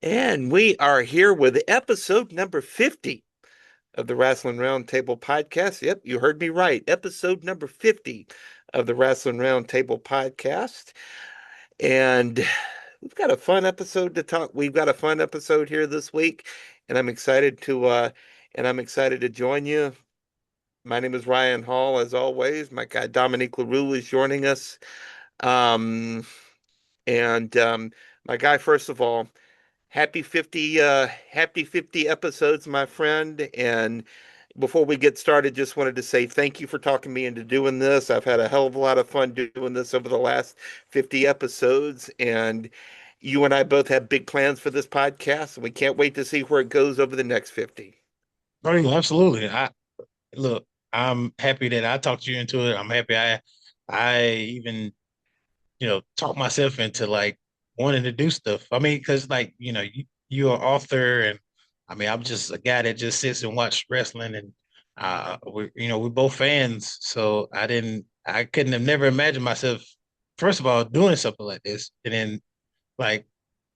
And we are here with episode number 50 of the Wrestling Roundtable podcast. Yep, you heard me right. Episode number 50 of the Wrestling Roundtable podcast. And we've got a fun episode to talk. We've got a fun episode here this week, and I'm excited to join you. My name is Ryan Hall, as always. My guy Dominique LaRue is joining us. Um, and my guy, first of all, happy 50 episodes, my friend. And before we get started, just wanted to say thank you for talking me into doing this. I've had a hell of a lot of fun doing this over the last 50 episodes, and you and I both have big plans for this podcast, and we can't wait to see where it goes over the next 50. Oh, yeah, absolutely. Look, I'm happy that I talked you into it. I'm happy I even, talked myself into like wanting to do stuff. I mean, because you're an author, and I mean, I'm just a guy that just sits and watch wrestling, and we're both fans. So I couldn't have never imagined myself, first of all, doing something like this, and then like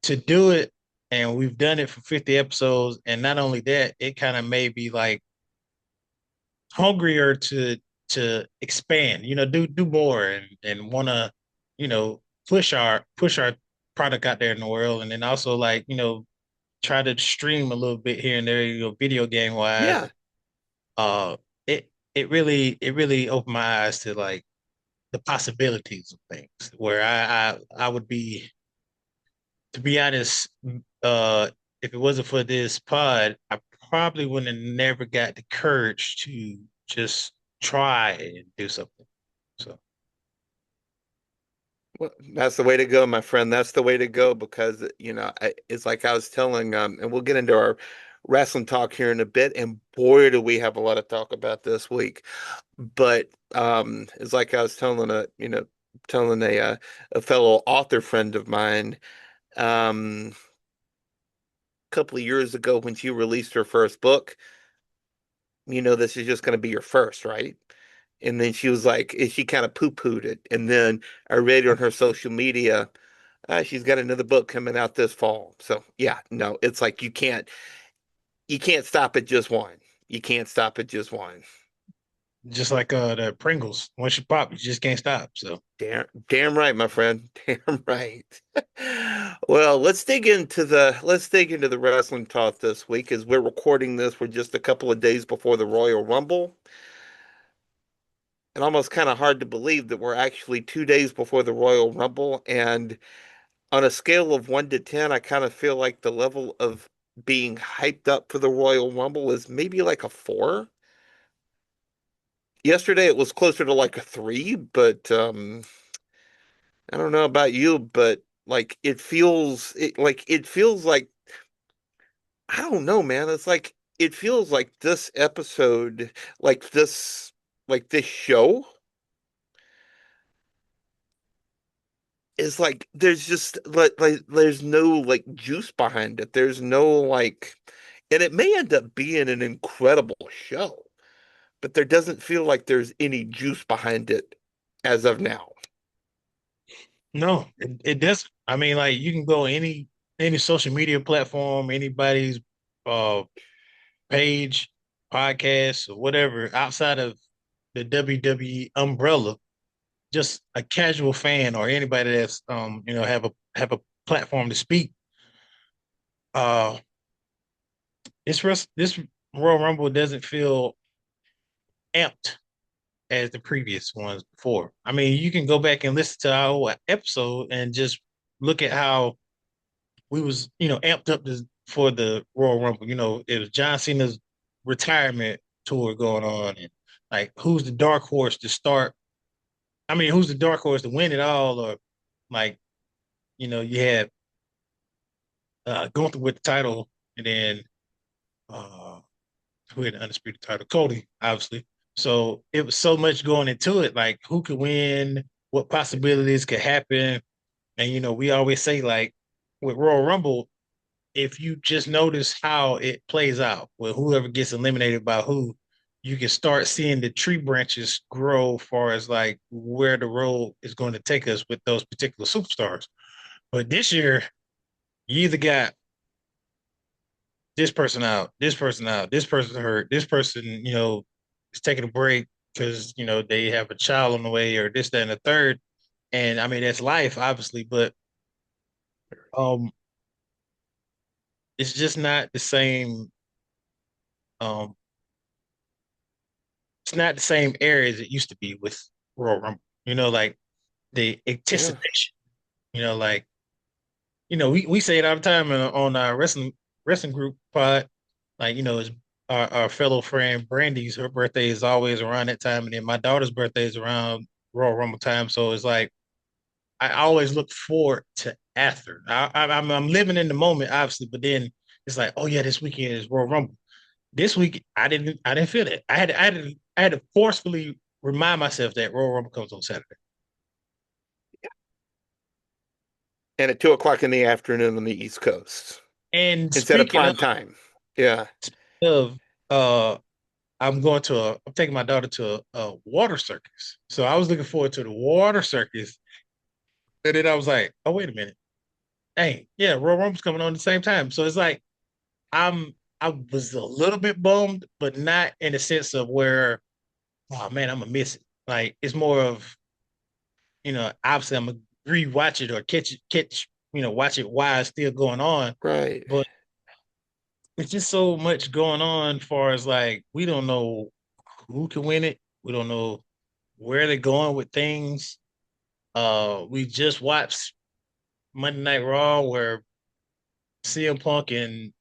to do it, and we've done it for 50 episodes, and not only that, it kind of made me like hungrier to expand, do more and want to, push our product out there in the world, and then also like try to stream a little bit here and there, video game wise. Yeah. Uh, it really opened my eyes to like the possibilities of things where I would be, to be honest, uh, if it wasn't for this pod, I probably wouldn't have never got the courage to just try and do something. So Well, that's the way to go, my friend. That's the way to go because, it's like I was telling, and we'll get into our wrestling talk here in a bit. And boy, do we have a lot of talk about this week. But it's like I was telling a fellow author friend of mine, a couple of years ago when she released her first book. This is just going to be your first, right? And then she was like, she kind of poo-pooed it. And then I read on her social media, she's got another book coming out this fall. So yeah, no, it's like you can't stop at just one. You can't stop at just one. just like the Pringles, once you pop, you just can't stop. So Damn right, my friend. Damn right. Well, let's dig into the wrestling talk this week. As we're recording this, we're just a couple of days before the Royal Rumble. And almost kind of hard to believe that we're actually 2 days before the Royal Rumble. And on a scale of 1 to 10, I kind of feel like the level of being hyped up for the Royal Rumble is maybe like a 4. Yesterday it was closer to like a 3, but I don't know about you, but like it feels like I don't know, man. It's like it feels like this episode, like this show is like there's just like there's no like juice behind it. There's no like, and it may end up being an incredible show, but there doesn't feel like there's any juice behind it as of now. no, it doesn't. I mean, like you can go any social media platform, anybody's uh page, podcast, or whatever outside of the WWE umbrella, just a casual fan or anybody that's have a platform to speak. Uh, this Royal Rumble doesn't feel amped as the previous ones before. I mean, you can go back and listen to our old episode and just look at how we was, amped up for the Royal Rumble. It was John Cena's retirement tour going on, and like who's the dark horse to start? I mean, who's the dark horse to win it all? Or like, you had Gunther with the title, and then uh who had the undisputed title? Cody, obviously. So it was so much going into it, like who could win, what possibilities could happen. And we always say like with Royal Rumble, if you just notice how it plays out, with whoever gets eliminated by who, you can start seeing the tree branches grow as far as like where the road is going to take us with those particular superstars. But this year, you either got this person out, this person out, this person hurt, this person, is taking a break because they have a child on the way or this, that, and the third. And I mean that's life, obviously, but um, it's just not the same. Um, it's not the same era as it used to be with Royal Rumble. Like the Yeah. anticipation. Like we say it all the time on our wrestling group pod. Like is our fellow friend Brandy's, her birthday is always around that time, and then my daughter's birthday is around Royal Rumble time. So it's like I always look forward to after. I'm living in the moment, obviously, but then it's like, oh yeah, this weekend is Royal Rumble. This week I didn't feel it. I had to forcefully remind myself that Royal Rumble comes on Saturday. And at 2 o'clock in the afternoon on the East Coast And instead of speaking prime time. Yeah. of uh I'm taking my daughter to a water circus. So I was looking forward to the water circus. And then I was like, oh, wait a minute. Hey, yeah, Royal Rumble's coming on at the same time. So it's like I was a little bit bummed, but not in the sense of where, oh man, I'm gonna miss it. Like it's more of, obviously I'm gonna rewatch it or watch it while it's still going on. Right. But it's just so much going on as far as like we don't know who can win it. We don't know where they're going with things. We just watched Monday Night Raw where CM Punk and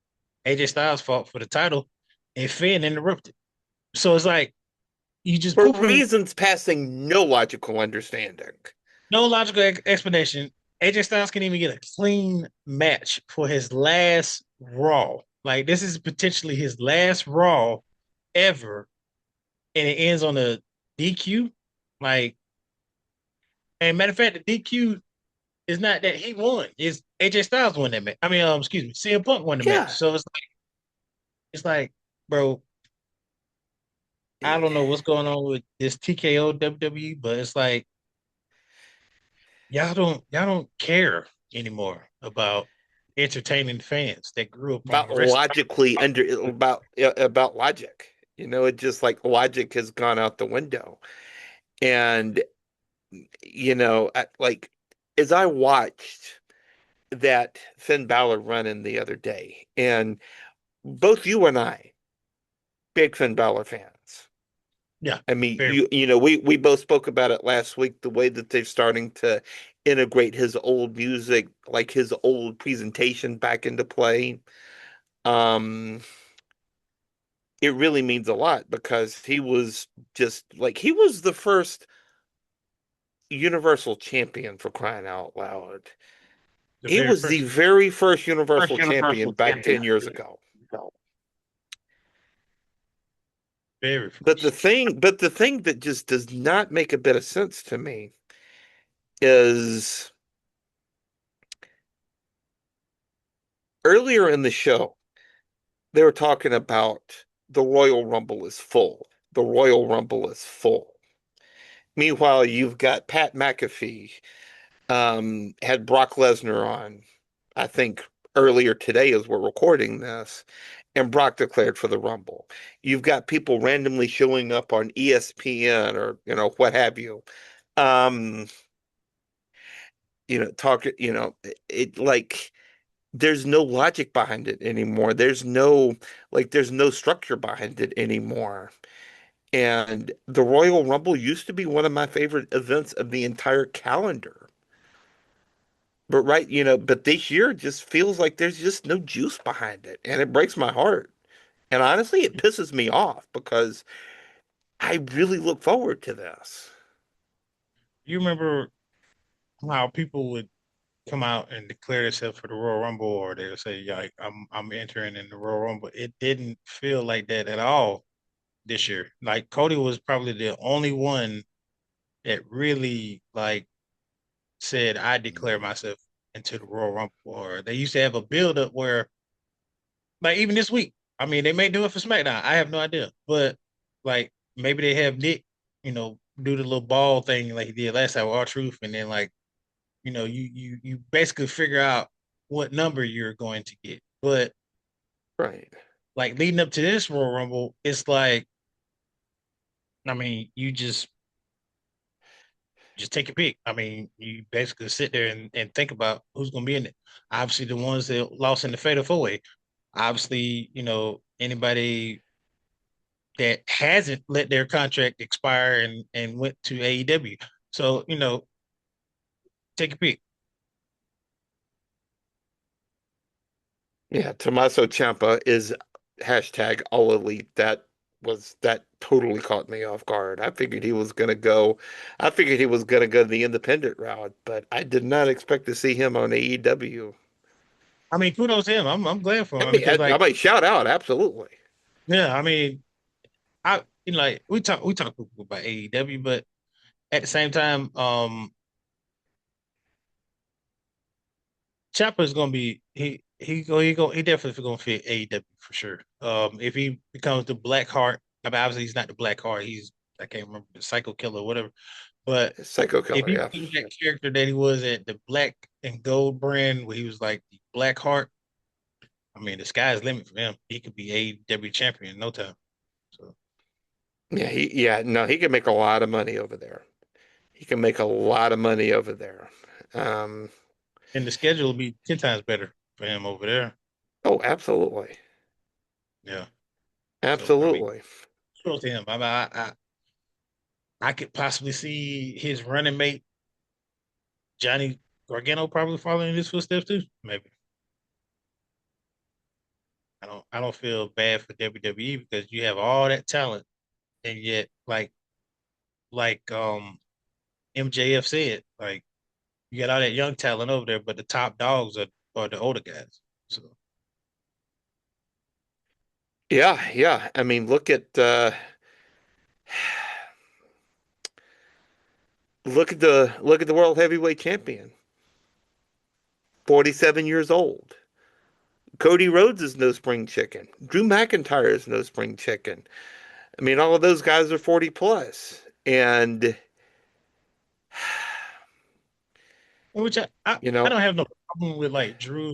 AJ Styles fought for the title, and Finn interrupted. So it's like you just For poo poo, reasons passing no logical understanding. no logical explanation. AJ Styles can even get a clean match for his last Raw. Like this is potentially his last Raw ever, and it ends on a DQ. Like, and matter of fact, the DQ is not that he won. It's AJ Styles won that match. I mean, excuse me, CM Punk won the match. Yeah. So it's like, bro, I don't know what's going on with this TKO WWE, but it's like y'all don't care anymore about entertaining fans that grew up on About wrestling. logically under about logic. It just like logic has gone out the window. And like as I watched that Finn Balor run in the other day, and both you and I, big Finn Balor fans. Yeah, I mean, very we both spoke about it last week, the way that they're starting to integrate his old music, like his old presentation back into play. Um, it really means a lot because he was just like he was the first Universal Champion for crying out loud. the He very was the first very first first Universal Champion Universal back champion. 10 years ago. Very But the first. thing, but the thing that just does not make a bit of sense to me is earlier in the show, they were talking about the Royal Rumble is full. The Royal Rumble is full. Meanwhile, you've got Pat McAfee, had Brock Lesnar on, I think earlier today as we're recording this, and Brock declared for the Rumble. You've got people randomly showing up on ESPN or, what have you. Um, talk, it like there's no logic behind it anymore. There's no structure behind it anymore. And the Royal Rumble used to be one of my favorite events of the entire calendar. But this year just feels like there's just no juice behind it, and it breaks my heart. And honestly, it pisses me off because I really look forward to this. You remember how people would come out and declare themselves for the Royal Rumble, or they'll say, "Yeah, like, I'm entering in the Royal Rumble." It didn't feel like that at all this year. Like Cody was probably the only one that really like said, "I declare myself into the Royal Rumble." Or they used to have a build up where, like even this week, I mean, they may do it for SmackDown. I have no idea, but like maybe they have Nick, do the little ball thing like he did last time with R-Truth, and then like you basically figure out what number you're going to get. But Right. Like leading up to this Royal Rumble, it's like, I mean, you just take a pick. I mean, you basically sit there and think about who's going to be in it. Obviously, the ones that lost in the Fatal 4-Way. Obviously, anybody that hasn't let their contract expire and went to AEW. So, take a pick. Yeah, Tommaso Ciampa is hashtag all elite. That totally caught me off guard. I figured he was gonna go the independent route, but I did not expect to see him on AEW. I mean, kudos to him. I'm glad for I him mean, because I like, mean, shout out, absolutely. yeah, I mean, like we talk about AEW, but at the same time, Chopper is gonna be he definitely gonna fit AEW for sure. If he becomes the Black Heart, I mean, obviously he's not the Black Heart. He's I can't remember the Psycho Killer or whatever. But Psycho if Killer, he yeah. becomes that character that he was at the Black and Gold brand, where he was like the Black Heart, I mean, the sky's the limit for him. He could be AEW champion in no time. So, No, he can make a lot of money over there. He can make a lot of money over there. Um, and the schedule will be 10 times better for him over there. oh, absolutely. Yeah. So I mean, Absolutely. kudos to him. I could possibly see his running mate Johnny Gargano probably following in his footsteps too. Maybe. I don't feel bad for WWE because you have all that talent and yet like MJF said, like you got all that young talent over there, but the top dogs are the older guys. So Yeah. I mean, look at the world heavyweight champion, 47 years old. Cody Rhodes is no spring chicken. Drew McIntyre is no spring chicken. I mean, all of those guys are 40 plus. And which you I know, don't have no problem with like Drew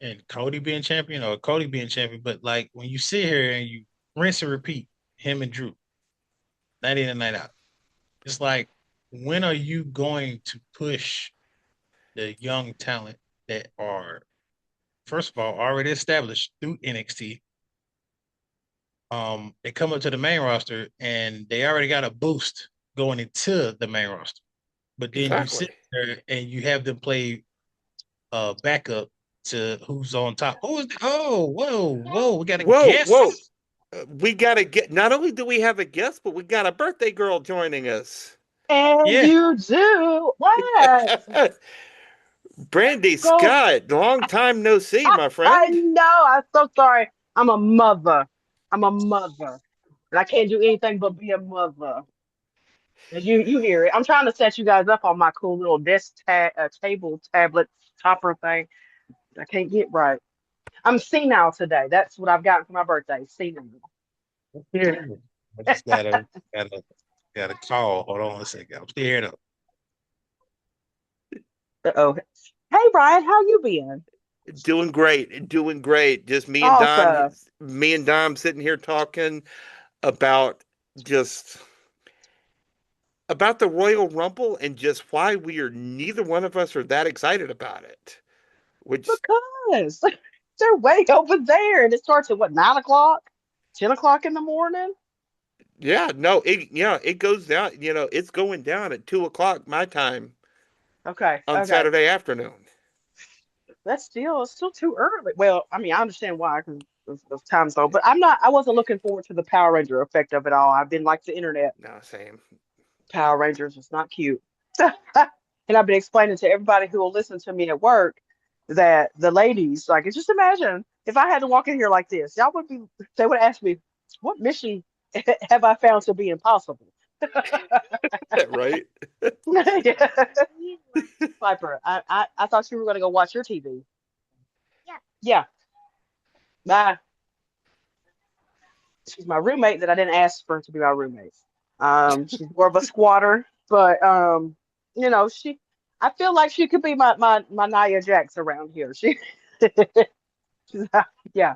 and Cody being champion or Cody being champion, but like when you sit here and you rinse and repeat him and Drew night in and night out, it's like when are you going to push the young talent that are first of all already established through NXT? They come up to the main roster and they already got a boost going into the main roster. But then you exactly. sit there and you have them play backup to who's on top. Who is oh, whoa, we got a guest. Whoa. We got to get, not only do we have a guest, but we got a birthday girl joining us. And Yeah. you do what? Brandi Go. Scott, long time no see, my I friend. know. I'm so sorry. I'm a mother. I'm a mother. And I can't do anything but be a mother. And you hear it. I'm trying to set you guys up on my cool little table tablet topper thing. I can't get right. I'm senile today. That's what I've gotten for my birthday. Senile. Yeah. I just gotta got a call. Hold on a second. I'm still here though. Uh-oh. Hey Ryan, how you been? Doing great, doing great. Just Awesome. me and Dom sitting here talking about just about the Royal Rumble and just why we are neither one of us are that excited about it. Which, Because they're way over there, and it starts at what 9 o'clock, 10 o'clock in the morning. yeah, no, it goes down. It's going down at 2 o'clock my time Okay, on okay. Saturday afternoon. It's still too early. Well, I mean, I understand why because of time zone, but I wasn't looking forward to the Power Ranger effect of it all. I've been like the internet. No, same. Power Rangers is not cute. And I've been explaining to everybody who will listen to me at work that the ladies, like, just imagine if I had to walk in here like this, they would ask me, what mission have I found to be impossible? Right? Piper, I thought you were going to go watch your TV. Yeah. Bye. She's my roommate that I didn't ask for to be my roommate. She's more of a squatter, but she. I feel like she could be my Nia Jax around here. She's, yeah.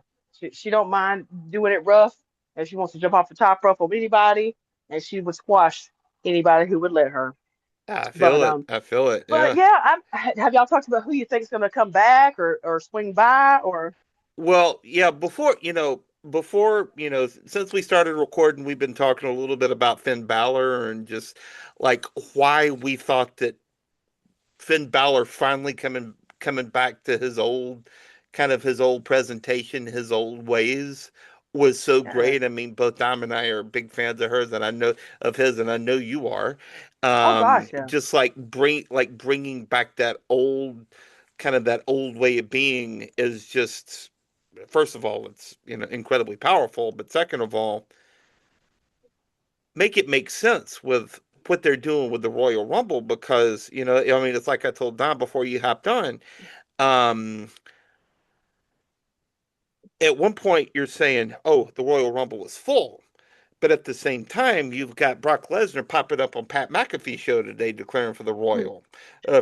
She don't mind doing it rough, and she wants to jump off the top rope of anybody, and she would squash anybody who would let her. I But feel it. I feel it. but Yeah. yeah, have y'all talked about who you think is going to come back or swing by or? Well, yeah, before, since we started recording, we've been talking a little bit about Finn Balor and just like why we thought that Finn Balor finally coming back to his old presentation, his old ways was so Yes. great. I mean, both Dom and I are big fans of hers, and I know of his, and I know you are. Oh gosh, yeah. Just like bringing back that old way of being is just, first of all, it's incredibly powerful, but second of all, make it make sense with what they're doing with the Royal Rumble because, I mean, it's like I told Don before you hopped on. Um, at one point, you're saying, oh, the Royal Rumble is full. But at the same time, you've got Brock Lesnar popping up on Pat McAfee's show today declaring for the Royal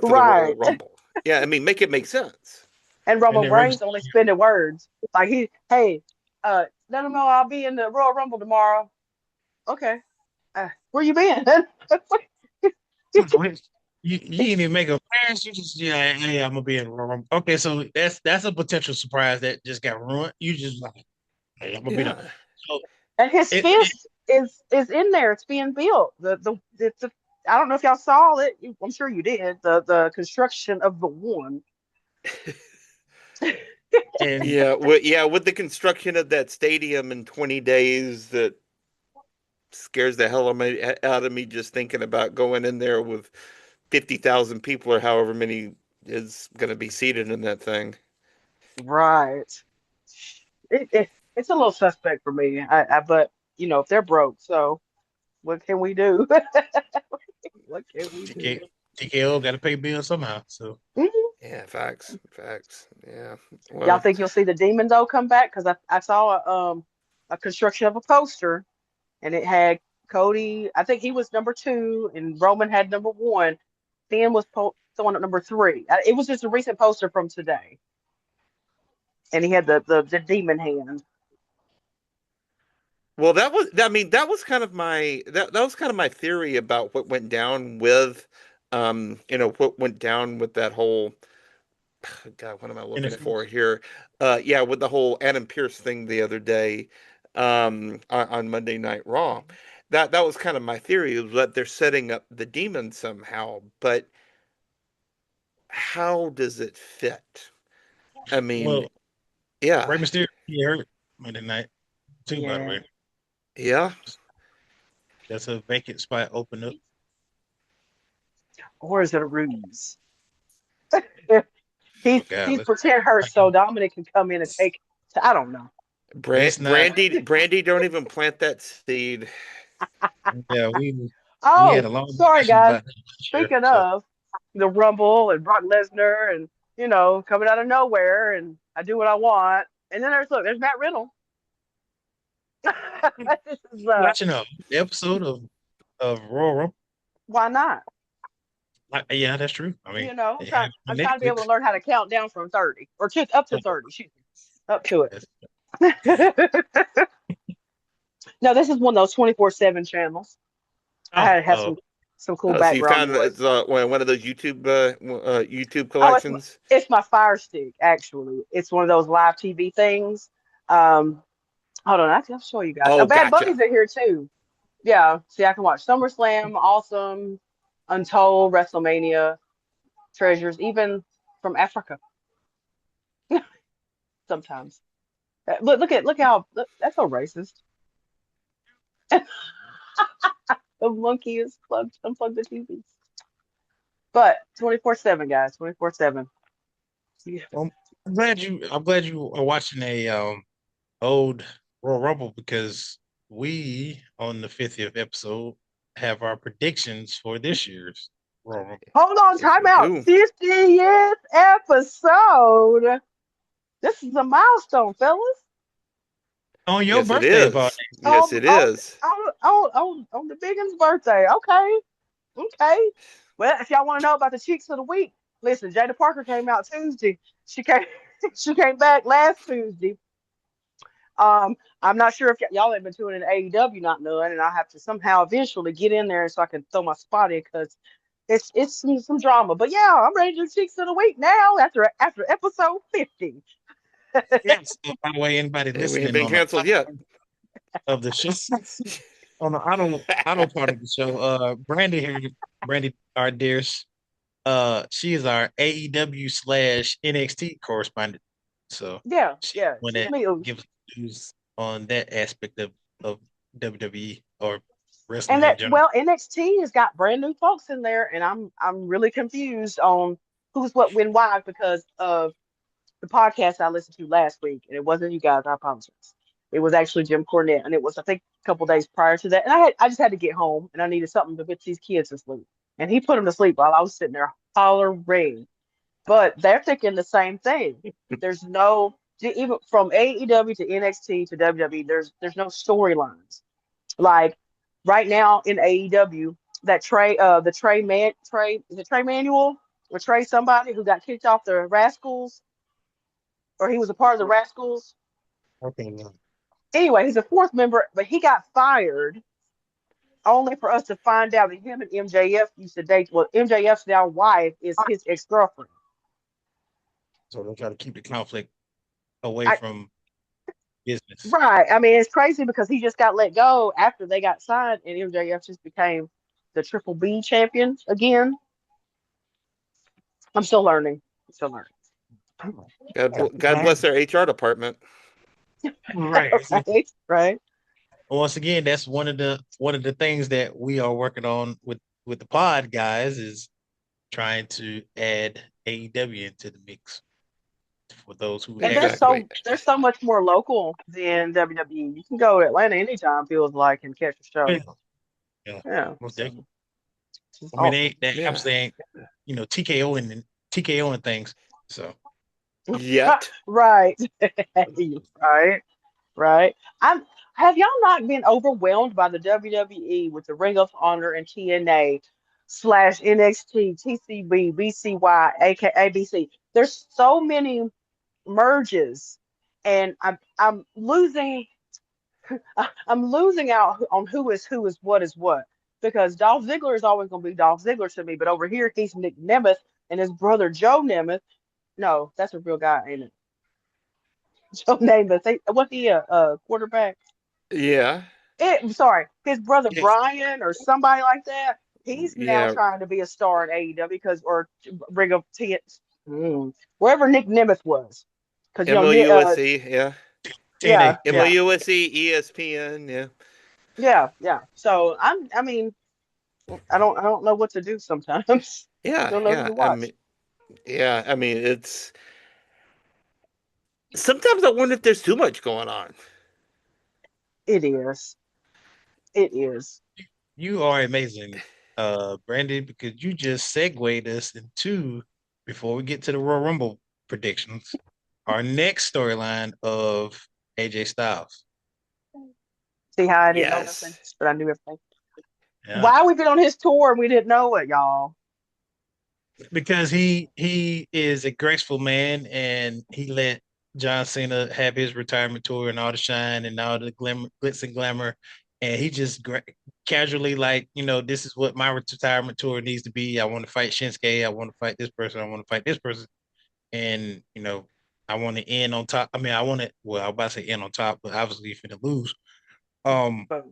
Right. Rumble. Yeah, I mean, make it make sense. And And Roman then Rey Reigns only spending words. Like hey, let him know I'll be in the Royal Rumble tomorrow. Okay. Where you been? Mysterio, you didn't even make a appearance. You just I'm gonna be in Royal. Okay, so that's a potential surprise that just got ruined. You just like, hey, I'm gonna be there. Yeah. So And his it fist is in there. It's being built. It's a, I don't know if y'all saw it. I'm sure you did. The construction of the one. and With the construction of that stadium in 20 days, that scares the hell out of me just thinking about going in there with 50,000 people or however many is going to be seated in that thing. Right. It's a little suspect for me. But if they're broke, so what can we do? What can we do? TK, TKO got to pay bills somehow. So Mhm. Yeah, facts. Yeah. Y'all Well, think you'll see the demon though come back? Because I saw a construction of a poster and it had Cody. I think he was number two, and Roman had number one. Finn was throwing up number three. It was just a recent poster from today, and he had the demon hand. well, that was kind of that was kind of my theory about what went down with, what went down with that whole, God, what am I looking interview. for here? Yeah, with the whole Adam Pierce thing the other day, on Monday Night Raw. That was kind of my theory, is that they're setting up the demon somehow, but how does it fit? I mean, Well, yeah, Rey Mysterio he hurt Monday night too. By the Yeah. way, yeah. that's a vacant spot open up. Or is it a ruse? Oh God, He's pretend hurt so Dominic can come in and take. I don't know. let's not. Brandy, don't even plant that seed. Yeah, we had Oh, a long sorry discussion guys. about that this year. Speaking So of the Rumble and Brock Lesnar and coming out of nowhere and I do what I want. And then there's Matt Riddle. This is watching a episode of Royal Rumble. why not? Yeah, that's true. I mean, I'm they trying have it I'm on trying to be able Netflix. to learn how to count down from 30 or up to 30. Excuse me. Up to That's, it. No, this is one of those 24/7 channels. I oh, had to have some cool So you background found noise. it's one of those YouTube Oh, collections. it's my Fire Stick actually. It's one of those live TV things. Um, Hold on, I'll show you guys. Oh, Bad gotcha. Bunny's are here too. Yeah, see, I can watch SummerSlam, Awesome, Untold, WrestleMania, Treasures, even from Africa sometimes. That's so racist. The monkey is plugged, unplugged the TV. But 24/7, guys, 24/7. Yeah. well, I'm glad you are watching a old Royal Rumble because we on the 50th episode have our predictions for this year's Royal Rumble. Hold on, Yes, time we out. do. 50th episode. This is a milestone, fellas. On your Yes, it birthday, Bob. is. Yes, it is. On the Biggin's birthday. Okay. Okay. Well, if y'all want to know about the cheeks of the week, listen, Jada Parker came out Tuesday. She came she came back last Tuesday. I'm not sure if y'all have been tuning in AEW, not knowing, and I have to somehow eventually get in there so I can throw my spot in because it's some drama. But yeah, I'm ready to do Cheeks of the Week now after episode 50. Yes. So by the way, anybody Hey, we ain't listening been on the canceled yet. of the show, on the auto part of the show, Brandy here, Brandy, our dearest, she is our AEW slash NXT correspondent. So Yeah, she yeah, when she's that me. gives news on that aspect of WWE or And wrestling in that general. well, NXT has got brand new folks in there, and I'm really confused on who's what, when, why because of the podcast I listened to last week, and it wasn't you guys. I apologize. It was actually Jim Cornette, and it was I think a couple days prior to that. And I just had to get home, and I needed something to put these kids to sleep, and he put them to sleep while I was sitting there hollering. But they're thinking the same thing. There's no even from AEW to NXT to WWE. There's no storylines. Like right now in AEW, that Trey is it Trey Manuel or Trey somebody who got kicked off the Rascals, or he was a part of the Rascals. Okay, well, Anyway, he's a fourth member, but he got fired only for us to find out that him and MJF used to date. Well, MJF's now wife is his ex girlfriend. so they'll try to keep the conflict away I from business. Right. I mean, it's crazy because he just got let go after they got signed, and MJF just became the Triple B champion again. I'm still learning. I'm still learning. God bless their HR department. Right. Right. Right. Once again, that's one of the things that we are working on with the pod guys is trying to add AEW into the mix for those who And actually Exactly. there's so much more local than WWE. You can go to Atlanta anytime, feels like, and catch a show. yeah, Yeah. most So definitely. it's I mean awesome. they Yeah. absolutely ain't, TKO and TKO and things. So Yet. Right. Right. Right. I'm have y'all not been overwhelmed by the WWE with the Ring of Honor and TNA slash NXT, TCB, BCY, aka ABC? There's so many merges, and I'm losing out on who is what because Dolph Ziggler is always going to be Dolph Ziggler to me, but over here he's Nick Nemeth and his brother Joe Nemeth. No, that's a real guy, ain't it? Joe Nemeth. What's he a quarterback? Yeah. Sorry, his brother yes, Brian or somebody like that. He's now Yeah. trying to be a star in AEW because or Ring of T wherever Nick Nemeth was, because MOUSC. Yeah. TNA. yeah, MOUSC, ESPN. Yeah. yeah. So I mean, I don't know what to do sometimes. Yeah. Don't know who Yeah. to watch. I mean, it's sometimes I wonder if there's too much going on. It is. It is. You are amazing, Brandy, because you just segued us into before we get to the Royal Rumble predictions, our next storyline of AJ Styles. See how I didn't know nothing, Yes. but I knew everything. Yeah. Why we been on his tour and we didn't know it, y'all? Because he is a graceful man and he let John Cena have his retirement tour and all the shine and all the glamour, glitz and glamour, and he just casually like, this is what my retirement tour needs to be. I want to fight Shinsuke. I want to fight this person. I want to fight this person, and I want to end on top. I mean, I want to. Well, I was about to say end on top, but obviously, if to lose, um, But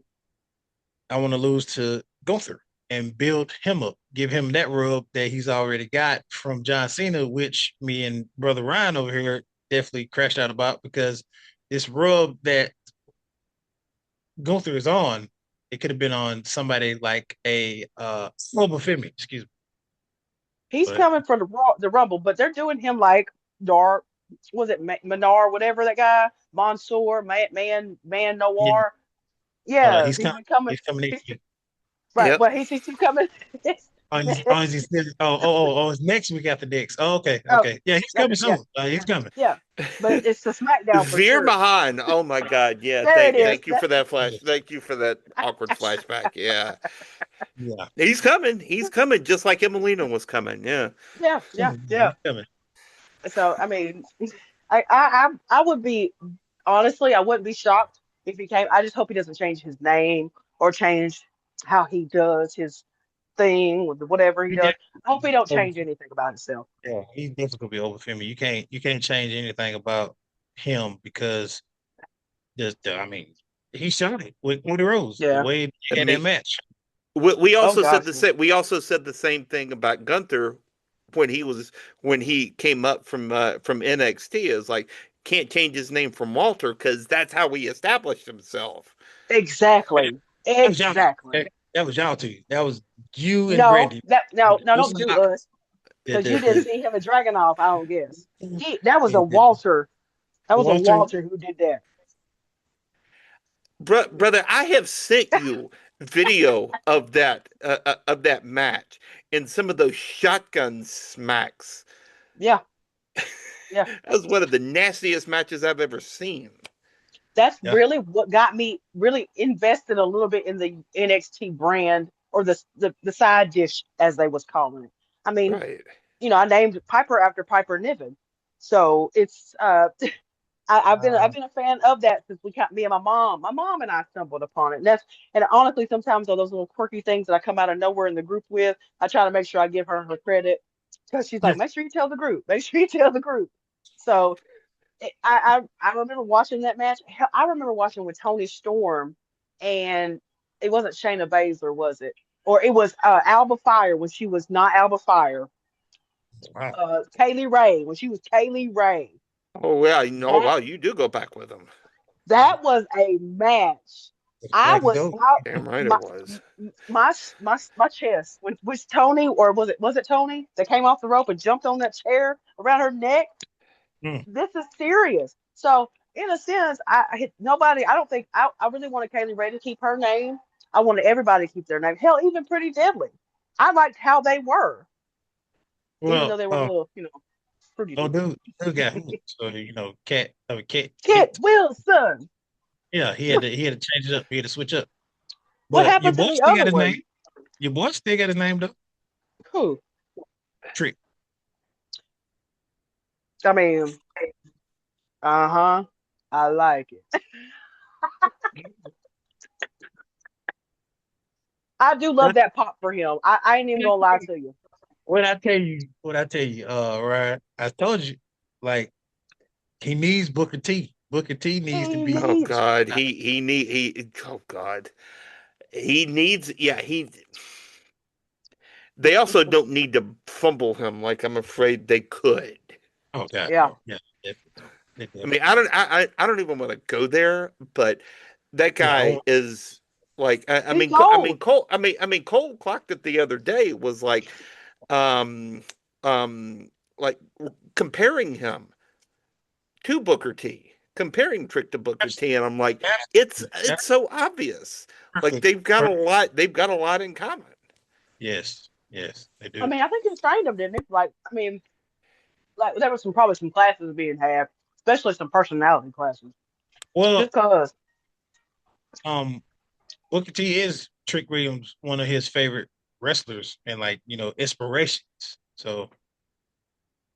I want to lose to Gunther and build him up, give him that rub that he's already got from John Cena, which me and brother Ryan over here definitely crashed out about because this rub that Gunther is on, it could have been on somebody like a Mobile Femi, excuse me. he's But coming from the Rumble, but they're doing him like Dark. Was it Manar, whatever that guy, Mansoor, Man yeah, Noir? Yeah, he's he's coming. been coming. He's coming He's next year. right, Yep. but he's still coming. It's next week after next. Oh, okay, Oh, okay. Yeah, he's yeah, coming yeah, soon. He's coming. yeah. But it's the SmackDown for Veer sure. Mahan. Oh my God. Yeah. There it is. Thank you for that flash. Yes. Thank you for that awkward flashback. Yeah. Yeah. He's coming. He's coming just like Emelina was coming. Yeah. Yeah, He's yeah, coming. Yeah, yeah. he's coming. So I mean, I would be. honestly, I wouldn't be shocked if he came. I just hope he doesn't change his name or change how he does his thing with whatever he He does. I hope he don't definitely, change anything about himself. yeah, he's definitely gonna be over Femi. You can't change anything about him because I mean, he shot it with Cody Rose the Yeah. way I he had that mean, match. we Oh also said gosh. the same. We also said the same thing about Gunther when he came up from NXT. Is like can't change his name from Walter because that's how he established himself. Exactly. That was y'all. Exactly. That was y'all two. That was you and No, Brandy. that no, no, What's don't do up? us because you didn't see him at Dragonoff. I don't guess. That was a Yeah. Walter. That was a Walter. Walter who did that. Brother, I have sent you video of that match and some of those shotgun smacks. Yeah, yeah. That was one of the nastiest matches I've ever seen. That's Yeah. really what got me really invested a little bit in the NXT brand or the side dish as they was calling it. I mean, Right. I named Piper after Piper Niven, so it's I've been a fan of that since we got me and my mom and I stumbled upon it. And honestly, sometimes all those little quirky things that I come out of nowhere in the group with, I try to make sure I give her credit because she's Yeah. like, make sure you tell the group, make sure you tell the group. So I remember watching that match. Hell, I remember watching with Tony Storm, and it wasn't Shayna Baszler, was it? Or it was Alba Fire when she was not Alba Fire. Wow. Kaylee Ray when she was Kaylee Ray. Oh yeah, oh That wow, you do go back with them. that was a match. I Back and was go. out Damn right it my was. my chest. Was Tony or was it Tony that came off the rope and jumped on that chair around her neck? Mm. This is serious. So in a sense, I hit nobody. I don't think I really wanted Kaylee Ray to keep her name. I wanted everybody to keep their name. Hell, even Pretty Deadly. I liked how they were, even though Well, they were a little, fruity oh, looking. dude got hooked. So Kit Kit. Wilson. Yeah, he had to change it up. He had to switch up. What But your happened to boy the still other got his one? name. Your boy still got his name though. Who? Trick. I mean, uh-huh. I like it. I do love that pop for him. I ain't even gonna lie to you. What I tell you, right? I told you, like he needs Booker T. Booker T needs to He be. Oh needs God, he oh God. He needs yeah, he they also don't need to fumble him like I'm afraid they could. Oh God, yeah. no, yeah, definitely don't. They I definitely mean, I don't even want to go there, but that yeah, guy is like He's gold. Cole clocked it the other day was um like comparing him to Booker T, comparing Trick to Booker T, and I'm like, absolutely, it's so obvious. Like perfect, perfect. they've got a lot in common. Yes, yes, they I do. mean, I think he trained him, didn't he? Like, I mean, like there was probably some classes being had, especially some personality classes. Well, Just cause, um, Booker T is Trick Williams, one of his favorite wrestlers and inspirations. So,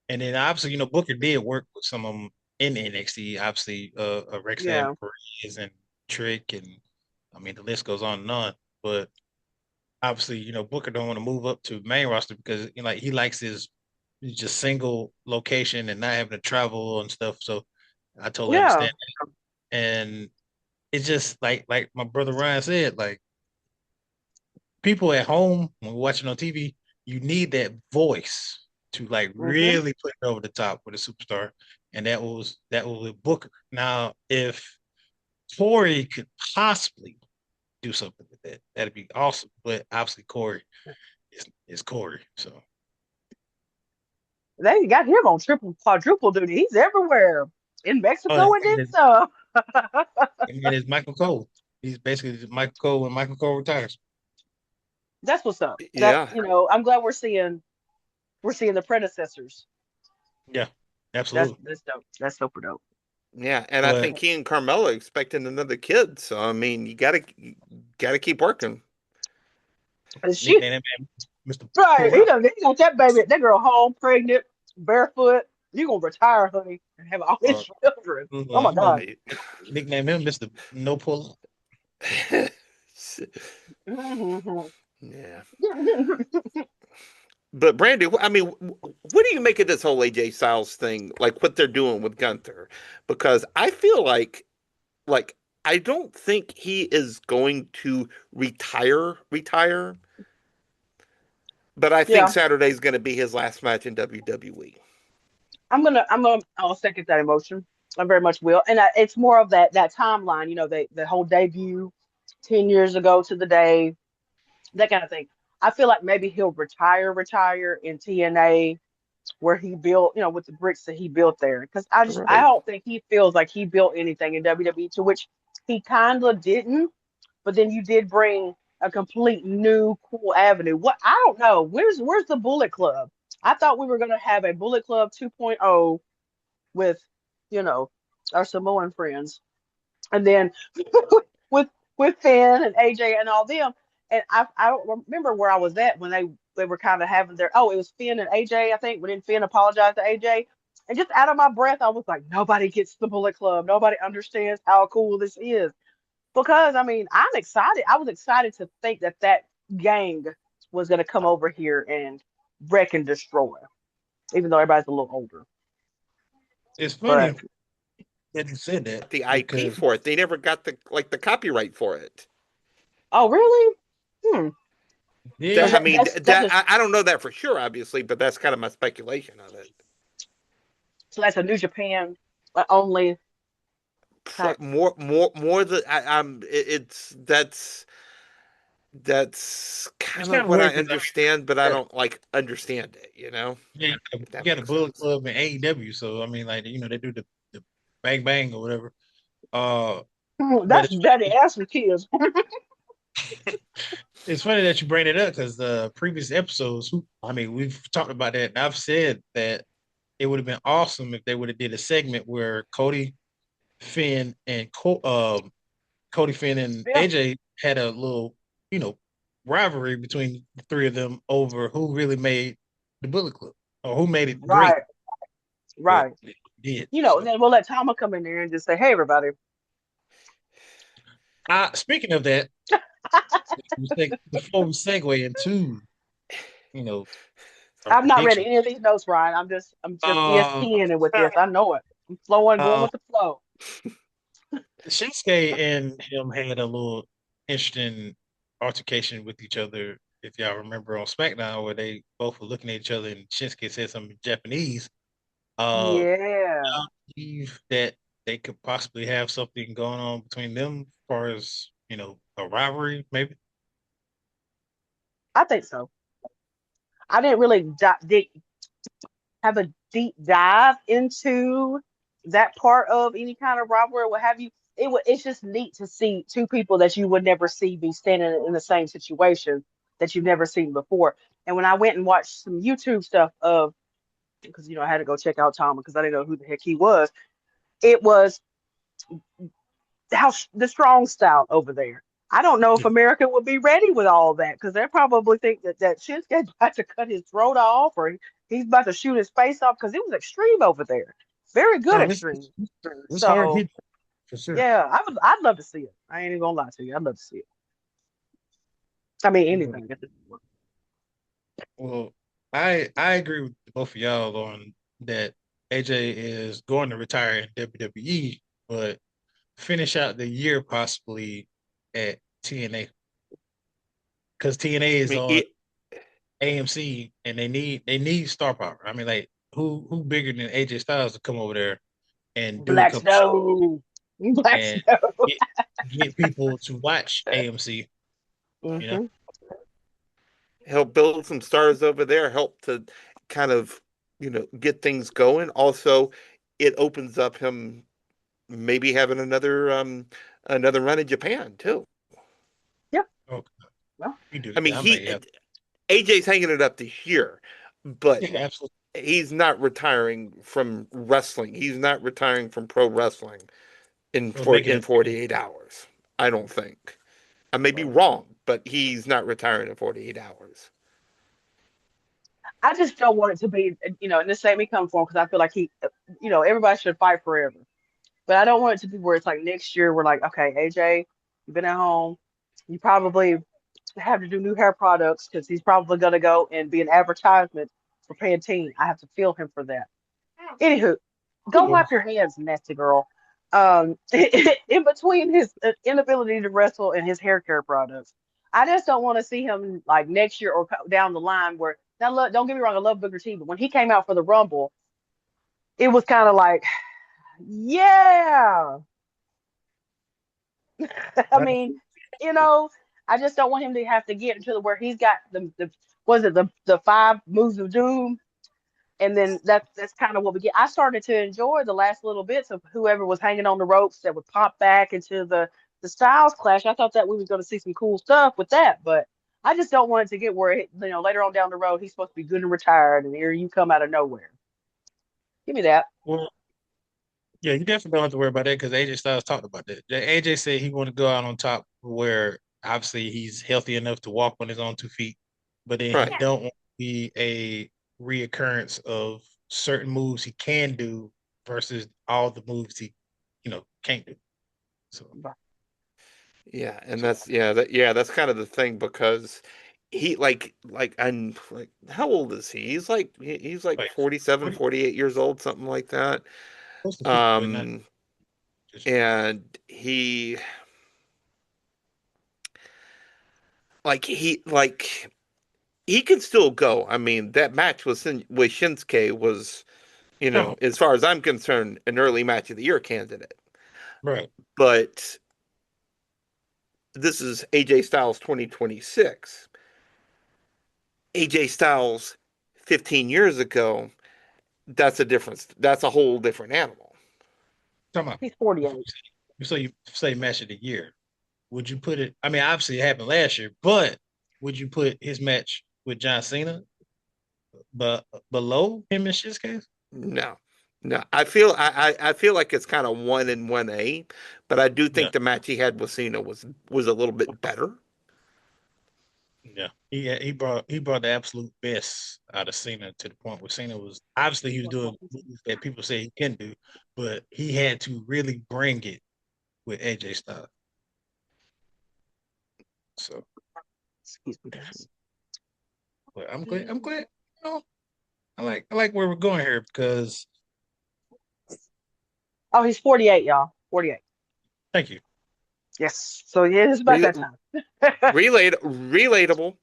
and then obviously, Booker did work with some of them in NXT. Obviously, Rexham yeah, Perez and Trick, and I mean the list goes on and on. But obviously, Booker don't want to move up to main roster because like he likes his just single location and not having to travel and stuff. So I totally yeah. understand that. And it's just like my brother Ryan said, like people at home when we're watching on TV, you need that voice to like hmm really put it over the top with a superstar. And that was with Booker. Now, if Corey could possibly do something with that, that'd be awesome. But obviously Corey is Corey. So They got him on triple, quadruple duty. He's everywhere in oh, Mexico and then some. and it's Michael Cole. He's basically Michael Cole when Michael Cole retires. That's what's up. That Yeah, I'm glad we're seeing the predecessors. Yeah, That's absolutely. that's dope. That's super dope. yeah, and I But think he and Carmella expecting another kid. So I mean, you gotta keep working. And she nickname him Mr. right, Corral. he got that baby, that girl home, pregnant, barefoot. You gonna retire, honey? and have all his Or children. Oh my you know, God. Right. nickname him Mr. No Pull. Mhm. Yeah. But Brandi, I mean, what do you make of this whole AJ Styles thing? Like what they're doing with Gunther? Because I feel like I don't think he is going to retire, but I think Yeah, Saturday's going to be his last match in WWE. I'll second that emotion. I very much will, and it's more of that timeline. You know, the whole debut 10 years ago to the day, that kind of thing. I feel like maybe he'll retire in TNA where he built, with the bricks that he built there. Because I Right. don't think he feels like he built anything in WWE, to which he kind of didn't. But then you did bring a complete new cool avenue. What I don't know. Where's the Bullet Club? I thought we were gonna have a Bullet Club 2.0 with, you know, our Samoan friends, and then with Finn and AJ and all them. And I don't remember where I was at when they were kind of having their, it was Finn and AJ, I think, when then Finn apologized to AJ. And just out of my breath, I was like, nobody gets the Bullet Club. Nobody understands how cool this is. Because I mean, I'm excited. I was excited to think that gang was going to come over here and wreck and destroy, even though everybody's a little older. It's But funny that you said that The IP because for it, they never got the copyright for it. oh, really? Hmm. So That, yeah, I mean, that's that just I don't know that for sure, obviously, but that's kind of my speculation of it. so that's a New Japan only type. More than it's that's it's kind kind of of what weird I because understand, but I Yeah. don't like understand it, you know, if you that got a makes Bullet sense. Club in AEW, so I mean, like they do the bang bang or whatever. Uh, but That's Daddy ass for kids. it's funny that you bring it up because the previous episodes, I mean, we've talked about that, and I've said that it would have been awesome if they would have did a segment where Finn, and Cody, Finn, and Yeah. AJ had a little, you know, rivalry between the three of them over who really made the Bullet Club or who made it great. Right. But Right. it did. And So, then we'll let Tama come in there and just say, "Hey, everybody." speaking of that, before we segue into, you know, our I've not read predictions. any of these notes, Ryan. I'm just Um, ESPNing with this. I know it. I'm flowing, going uh, with the flow. Shinsuke and him had a little interesting altercation with each other. If y'all remember on SmackDown, where they both were looking at each other, and Shinsuke said something in Japanese. Yeah. I believe that they could possibly have something going on between them, as far as a rivalry, maybe. I think so. I didn't really have a deep dive into that part of any kind of rivalry or what have you. It's just neat to see two people that you would never see be standing in the same situation that you've never seen before. And when I went and watched some YouTube stuff of, because I had to go check out Tom because I didn't know who the heck he was. It was how the strong style over there. I don't know if Yeah. America would be ready with all that because they probably think that Shinsuke's about to cut his throat off or he's about to shoot his face off because it was extreme over there. Very good Oh, extreme. it's hard So hit for sure. yeah, I'd love to see it. I ain't even gonna lie to you. I'd love to see it. I mean Well, anything at this point. well, I agree with both of y'all on that. AJ is going to retire in WWE, but finish out the year possibly at TNA because TNA I is mean, on it, AMC and they need star power. I mean, like who bigger than AJ Styles to come over there and do a Black couple shows Snow. Black and Snow. get get people to watch AMC. You know, hmm help build some stars over there, help to kind of, get things going. Also, it opens up him maybe having another run in Japan too. Yeah. oh, Well, you do. I mean, Yeah, I might have. AJ's hanging it up this year, but Yeah, absolutely. he's not retiring from wrestling. He's not retiring from pro wrestling We'll make it in a 48 hours. I don't think. I may be well, wrong, but he's not retiring in 48 hours. I just don't want it to be, in the same come for him because I feel like everybody should fight forever. But I don't want it to be where it's like next year we're like, okay, AJ, you've been at home. You probably have to do new hair products because he's probably gonna go and be an advertisement for Pantene. I have to feel him for that. Anywho, go Well, wipe your hands, nasty girl. In between his inability to wrestle and his hair care products, I just don't want to see him like next year or down the line. Where now, look, don't get me wrong, I love Booker T, but when he came out for the Rumble, it was kind of like, yeah. I right. mean, you know, I just don't want him to have to get into the where he's got the was it the five moves of doom, and then that's kind of what we get. I started to enjoy the last little bits of whoever was hanging on the ropes that would pop back into the Styles Clash. I thought that we was going to see some cool stuff with that, but I just don't want it to get where later on down the road he's supposed to be good and retired, and here you come out of nowhere. Give me that. Well, yeah, you definitely don't have to worry about that because AJ Styles talked about that. AJ said he want to go out on top where obviously he's healthy enough to walk on his own 2 feet, but then he Right. don't want to be a reoccurrence of certain moves he can do versus all the moves he, can't do. So, Yeah, and so that's kind of the thing because he like I'm like how old is he? He's like like 47, 40, 48 years old, something like that. close to 50 right now. Um and he can still go. I mean, that match with Shinsuke was, Oh, as far as I'm concerned, an early match of the year candidate. right. But this is AJ Styles 2026. AJ Styles 15 years ago, that's a difference. That's a whole different animal. Talking about He's 48. so you say match of the year. Would you put it? I mean, obviously it happened last year, but would you put his match with John Cena but below him in Shinsuke? No. No, I feel like it's kind of 1 and 1A, but I do Yeah, think the match he had with Cena was a little bit better. yeah. He brought the absolute best out of Cena to the point where Cena was obviously he was doing moves that people say he can do, but he had to really bring it with AJ Styles. So, Excuse me, guys. but I'm glad. I'm glad. You know, I like where we're going here because Oh, he's 48, y'all. 48. thank you. Yes. So yeah, it's about Re that time. relatable.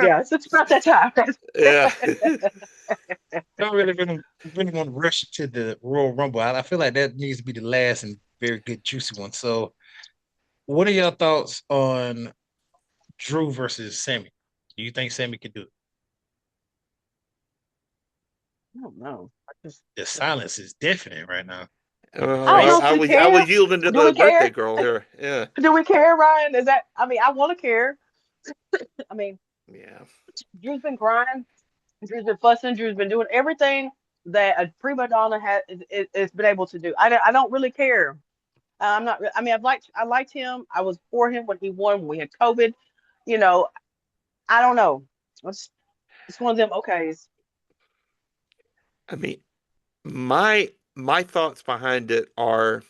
Yes, it's about that time. Yeah. Don't really want to rush to the Royal Rumble. I feel like that needs to be the last and very good juicy one. So, what are your thoughts on Drew versus Sammy? Do you think Sammy could do it? I don't know. The silence is definite right now. It'd be I don't crazy. know if we I care. was yielding to Do the we birthday care? girl here. Yeah. Do we care, Ryan? Is that? I mean, I want to care. I mean, Yeah. Drew's been crying. Drew's been fussing. Drew's been doing everything that a prima donna has been able to do. I don't really care. I'm not. I mean, I liked him. I was for him when he won. When we had COVID. You know, I don't know. It's it's one of them. Okay, I mean, my thoughts behind it are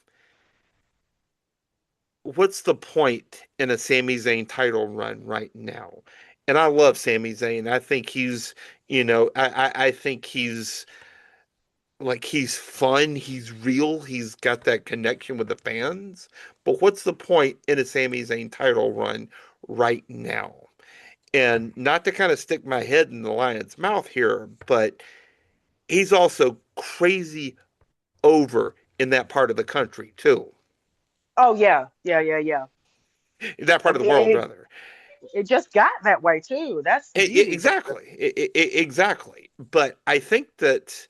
what's the point in a Sami Zayn title run right now? And I love Sami Zayn. I think I think he's fun, he's real, he's got that connection with the fans. But what's the point in a Sami Zayn title run right now? And not to kind of stick my head in the lion's mouth here, but he's also crazy over in that part of the country too. oh yeah, yeah, yeah, yeah. That part And of the world, it, rather. it just got that way too. That's the beauty. But Exactly. Exactly. But I think that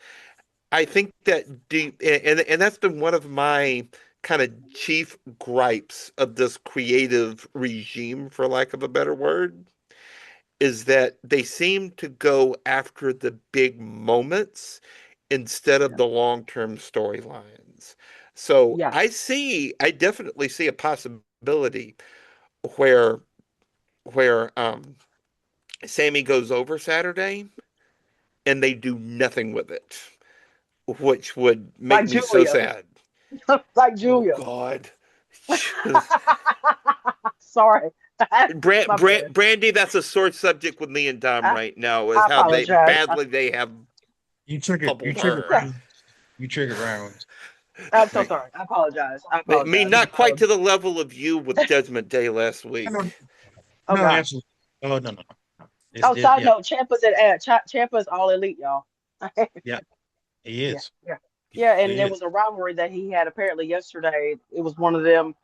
deep, and that's been one of my kind of chief gripes of this creative regime, for lack of a better word, is that they seem to go after the big moments instead of yeah, the long-term storylines. So yeah, I definitely see a possibility where Sammy goes over Saturday, and they do nothing with it, which would make Like me so Julia. sad. Like Oh Julia. God. Just Sorry. My bad. Brandy, that's a sore subject with me and Dom I, right now, is I how they apologize. badly they have You pummeled triggered her. rounds. You triggered rounds. I'm so Like, sorry. I apologize. I Me apologize. not quite to the level of you with Judgment Day last no, week. Oh no, God. absolutely. Oh, no, no, no. Oh, side Yeah, note, Champa's all elite, y'all. yeah, he Yeah, is. yeah, He yeah. And really there is. was a rivalry that he had apparently yesterday. It was one of them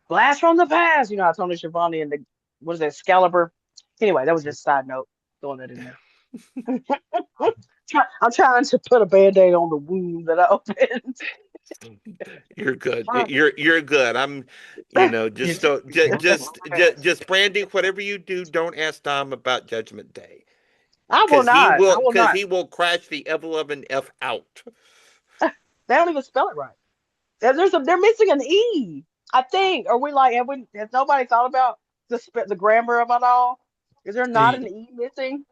blast from the past. You know, how Tony Schiavone and the what is that, Excalibur? Anyway, that was just a side note. Throwing that in there. I'm trying to put a band-aid on the wound that I opened. You're good. You're good. I'm, just It's, don't just Brandy, whatever you do, don't ask Dom about Judgment Day. I will not. I will Because not. he will crash the ever-loving F out. They don't even spell it right. They're missing an E. I think. Are we like has nobody thought about the grammar of it all? Is there not see, an E missing?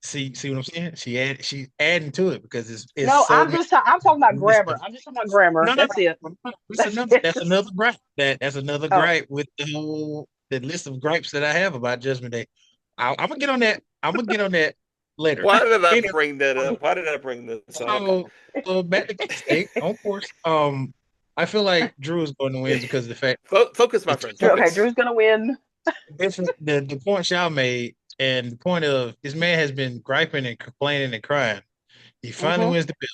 see what I'm saying? She's adding to it because it's No, so many I'm talking about grammar. misspellings. I'm just talking about grammar. No, no, That's it. no. That's it. That's another gripe. That's another Oh, gripe with the list of gripes that I have about Judgment Day. I'm gonna get on that. I'm gonna get on that later. Why did I Anyway, bring that up? Why did I bring this up? so back to State, on course. I feel like Drew is going to win because of the fact Focus, my the friend. Okay, Focus. Drew's gonna win. the point y'all made and the point of this man has been griping and complaining and crying. He finally Hmm. wins the belt.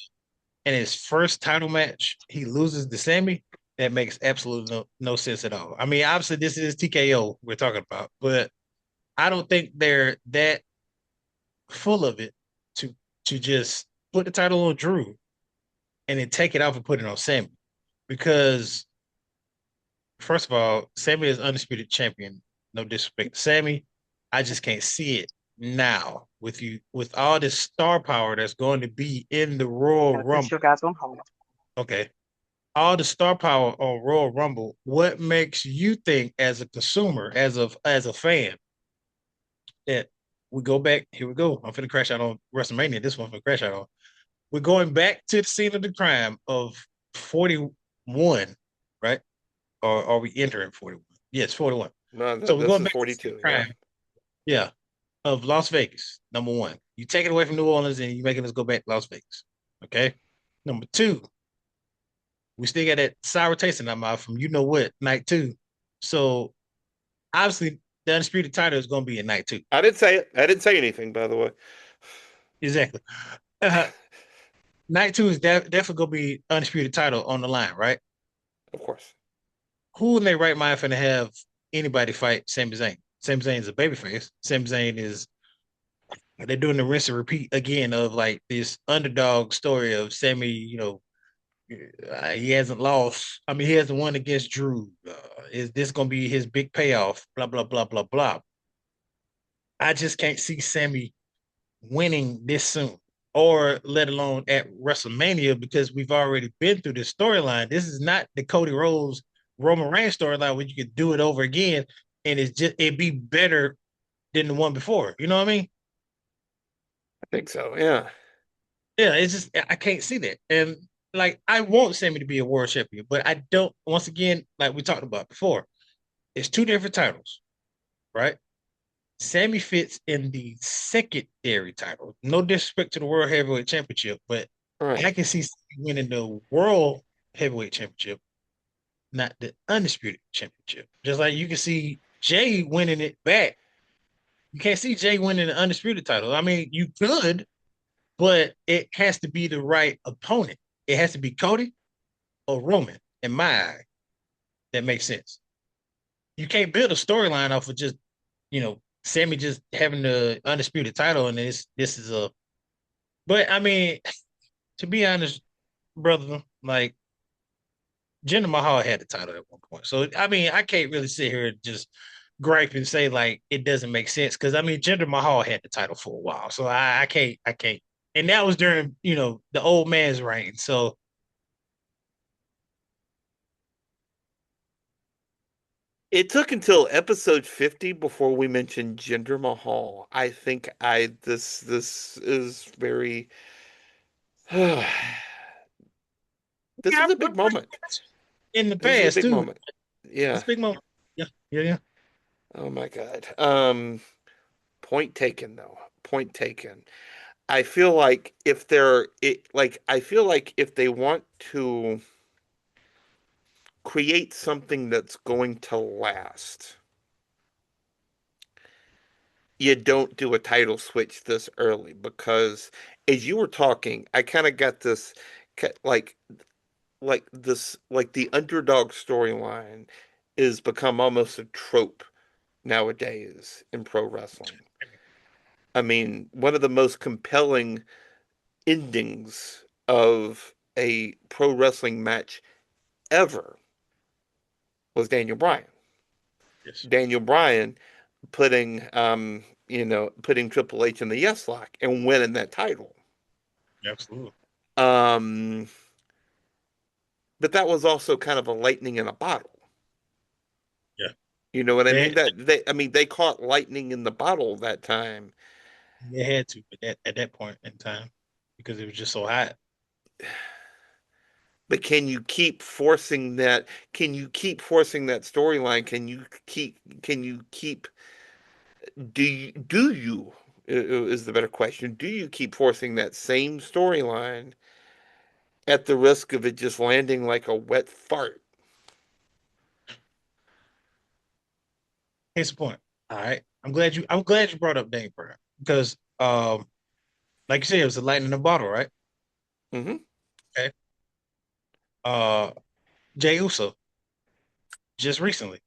In his first title match, he loses to Sammy. That makes absolutely no sense at all. I mean, obviously, this is TKO we're talking about, but I don't think they're that full of it to just put the title on Drew and then take it off and put it on Sammy. Because first of all, Sammy is undisputed champion. No disrespect to Sammy. I just can't see it now with all this star power that's going to be in the Royal Gotta put Rumble. you guys on hold. Okay. All the star power on Royal Rumble, what makes you think as a consumer, as a fan, that we go back, here we go. I'm finna crash out on WrestleMania. This one finna crash out on. We're going back to the scene of the crime of 41, right? Or are we entering 41? Yes, 41. No, So we're this going is back to the scene 42. of Yeah, crime, yeah, of Las Vegas, number one. You take it away from New Orleans and you're making us go back to Las Vegas. Okay. Number two, we still got that sour taste in our mouth from you know what, night two. So obviously the undisputed title is going to be in night two. I didn't say it. I didn't say anything, by the way. Exactly. Uh, night two is definitely going to be undisputed title on the line, right? Of course. Who in their right mind finna have anybody fight Sami Zayn? Sami Zayn is a babyface. Sami Zayn is they're doing the rinse and repeat again of like this underdog story of Sami. He hasn't lost. I mean, he hasn't won against Drew. Is this going to be his big payoff? Blah blah blah blah blah. I just can't see Sammy winning this soon, or let alone at WrestleMania, because we've already been through this storyline. This is not the Cody Rhodes Roman Reigns storyline where you could do it over again and it'd be better than the one before. You know what I mean? I think so. Yeah. Yeah, it's just I can't see that. And like I want Sammy to be a world champion, but I don't. Once again, like we talked about before, it's two different titles, right? Sammy fits in the secondary title. No disrespect to the World Heavyweight Championship, but All I right. can see Sammy winning the World Heavyweight Championship, not the Undisputed Championship. Just like you can see Jay winning it back. You can't see Jay winning the Undisputed title. I mean, you could, but it has to be the right opponent. It has to be Cody or Roman, in my eye. That makes sense. You can't build a storyline off of just, Sammy just having the undisputed title and this is a but I mean, to be honest, brother, like Jinder Mahal had the title at one point. So I mean, I can't really sit here and just gripe and say like it doesn't make sense because I mean Jinder Mahal had the title for a while. So I can't. And that was during, the old man's reign. So It took until episode 50 before we mentioned Jinder Mahal. I think I this is very this Yeah, is a big moment. in the This is a past big too. moment. Yeah. It's a big moment. Yeah, yeah, yeah. Oh my God. Point taken though. Point taken. I feel like if they're I feel like if they want to create something that's going to last, you don't do a title switch this early because as you were talking, I kind of got this like like the underdog storyline is become almost a trope nowadays in pro wrestling. I mean, one of the most compelling endings of a pro wrestling match ever was Daniel Bryan. Yes, Daniel Bryan putting Triple H in the yes lock and winning that title. absolutely. Um, but that was also kind of a lightning in a bottle. Yeah, You know what I they mean? I mean they caught lightning in the bottle that time. they had to, but at that point in time, because it was just so hot. But can you keep forcing that? Can you keep forcing that storyline? Can you keep do you is the better question. Do you keep forcing that same storyline at the risk of it just landing like a wet fart? Here's the point. All right, I'm glad you brought up Daniel Bryan because like you said, it was a lightning in a bottle, right? Hmm. Okay. Uh, Jay Uso just recently.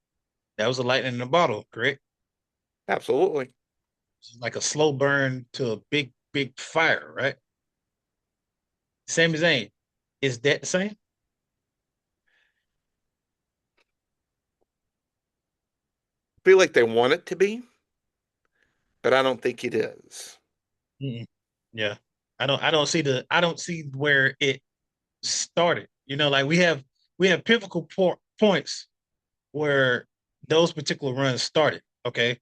That was a lightning in a bottle, correct? Absolutely. Like a slow burn to a big fire, right? Sami Zayn. Is that the same? Feel like they want it to be, but I don't think it is. Mm-mm. Yeah. I don't see where it started. You know, like we have pivotal points where those particular runs started. Okay.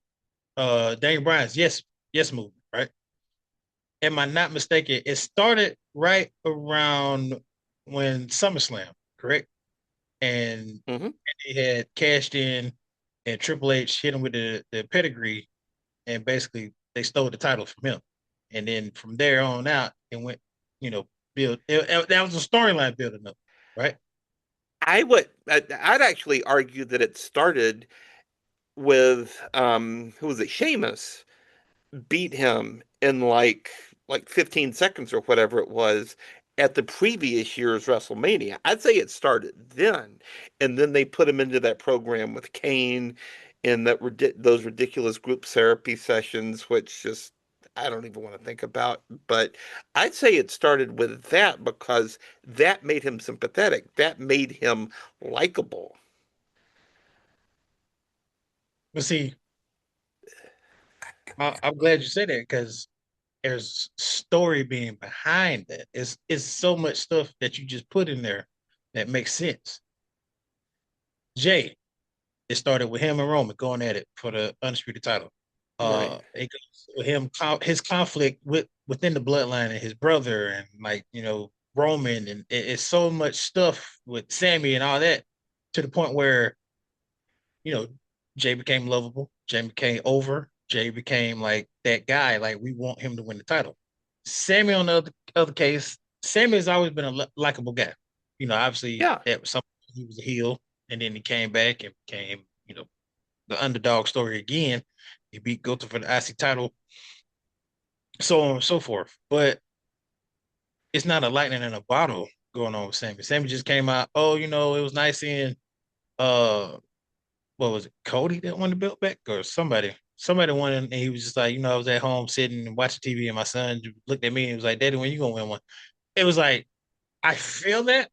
Daniel Bryan's yes movement, right? Am I not mistaken? It started right around when SummerSlam, correct? And Hmm. he had cashed in and Triple H hit him with the pedigree and basically they stole the title from him. And then from there on out, it went, that was a storyline building up, right? I'd actually argue that it started with who was it? Sheamus beat him in like 15 seconds or whatever it was at the previous year's WrestleMania. I'd say it started then, and then they put him into that program with Kane and those ridiculous group therapy sessions, which just I don't even want to think about. But I'd say it started with that because that made him sympathetic. That made him likable. But see, I'm glad you said that because there's story being behind that. It's so much stuff that you just put in there that makes sense. Jay, it started with him and Roman going at it for the undisputed title. Right. It goes with him his conflict within the bloodline and his brother and like Roman and it's so much stuff with Sammy and all that to the point where you know Jay became lovable, Jay became over, Jay became like that guy. Like we want him to win the title. Sammy on the other case, Sammy has always been a likable guy. Obviously Yeah. that was something he was a heel, and then he came back and became the underdog story again. He beat Gunther for the IC title, so on and so forth. But it's not a lightning in a bottle going on with Sammy. Sammy just came out. Oh, it was nice seeing uh what was it, Cody that won the belt back or somebody? Somebody won it, and he was just like, I was at home sitting and watching TV, and my son looked at me and he was like, "Daddy, when you gonna win one?" It was like I feel that,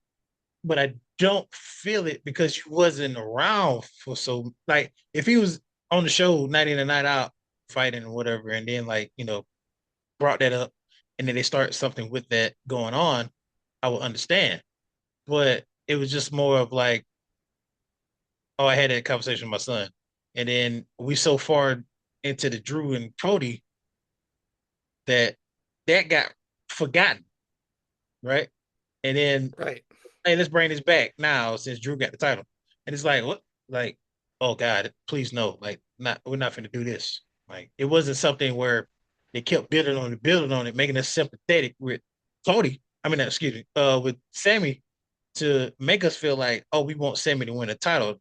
but I don't feel it because you wasn't around for so like if he was on the show night in and night out fighting or whatever, and then like brought that up, and then they start something with that going on, I would understand. But it was just more of like Oh, I had that conversation with my son, and then we so far into the Drew and Cody that that got forgotten, right? And then, Right. hey, let's bring this back now since Drew got the title, and it's like what, like, oh God, please no, like, not we're not going to do this. Like, it wasn't something where they kept building on it, making us sympathetic with Cody. I mean, excuse me, with Sammy to make us feel like, oh, we want Sammy to win a title.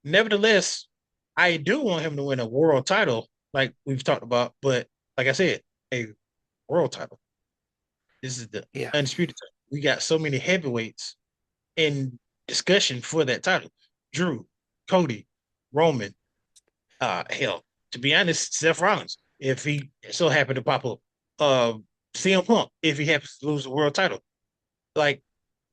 Nevertheless, I do want him to win a world title, like we've talked about. But like I said, a world title. This is the Yeah. undisputed title. We got so many heavyweights in discussion for that title. Drew, Cody, Roman, hell, to be honest, Seth Rollins, if he so happened to pop up, CM Punk, if he happens to lose the world title. Like,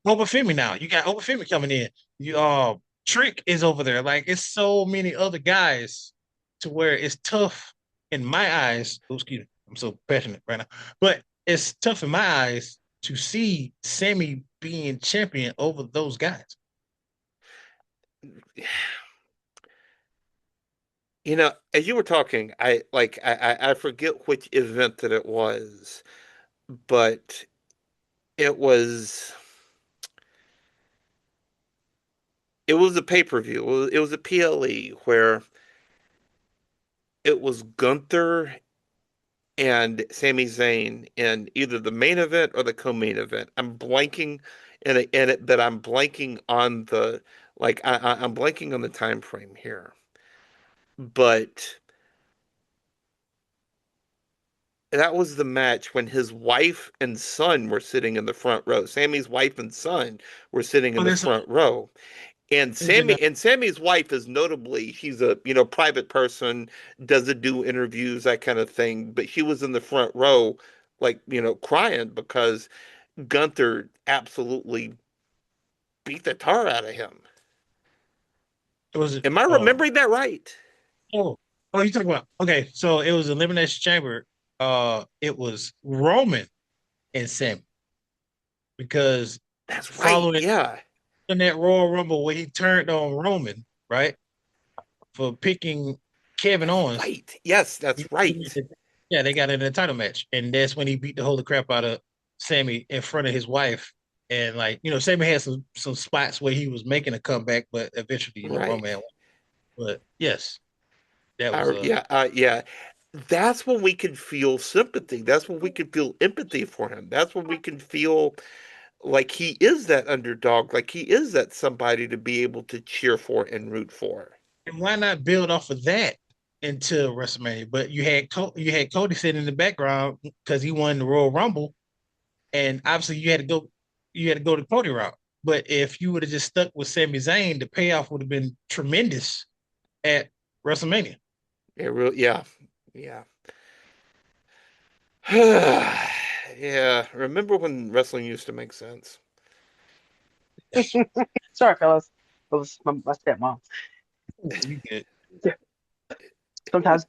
Obafemi now. You got Obafemi coming in. You Trick is over there. Like, it's so many other guys to where it's tough in my eyes. Oh, excuse me. I'm so passionate right now. But it's tough in my eyes to see Sammy being champion over those guys. You know, as you were talking, I forget which event that it was, but it was it was a pay-per-view. It was a PLE where it was Gunther and Sami Zayn in either the main event or the co-main event. I'm blanking but I'm blanking on the I'm blanking on the time frame here. But that was the match when his wife and son were sitting in the front row. Sammy's wife and son were sitting in Oh, the there's front row. And is it Sammy's wife is notably, she's a, private person, doesn't do interviews, that kind of thing, but she was in the front row, like, crying because Gunther absolutely beat the tar out of him. was it Am I remembering that right? oh oh you talking about, okay, so it was Elimination Chamber. It was Roman and Sammy because That's right. following Yeah. in that Royal Rumble where he turned on Roman, right, for picking Kevin That's Owens. right. Yes, that's right. Yeah, they got in a title match, and that's when he beat the holy crap out of Sammy in front of his wife. And, like, Sammy had some spots where he was making a comeback, but eventually, Right. Roman won. But yes, that was Yeah, yeah. That's when we could feel sympathy. That's when we could feel empathy for him. That's when we can feel like he is that underdog, like he is that somebody to be able to cheer for and root for. and why not build off of that into WrestleMania? But you had Cody sitting in the background because he won the Royal Rumble, and obviously you had to go the Cody route. But if you would have just stuck with Sami Zayn, the payoff would have been tremendous at WrestleMania. Yeah. Yeah. Yeah. Remember when wrestling used to make sense? Sorry, fellas. It was my stepmom. You get Sometimes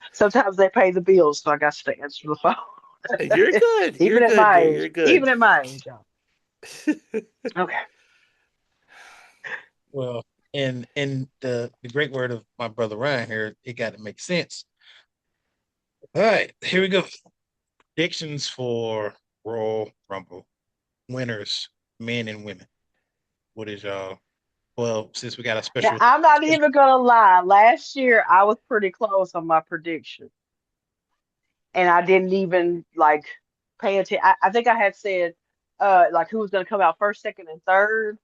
they pay the bills, so I got to answer the phone. You're good. You're Even at good, my dear. age, You're good. even at my age, y'all. Okay. well, in the great word of my brother Ryan here, it got to make sense. All right, here we go. Predictions for Royal Rumble winners, men and women. What is y'all? Well, since we got a Now, special, I'm not even gonna lie. Last year, I was pretty close on my prediction, and I didn't even like pay attention. I think I had said like who was gonna come out first, second, and third,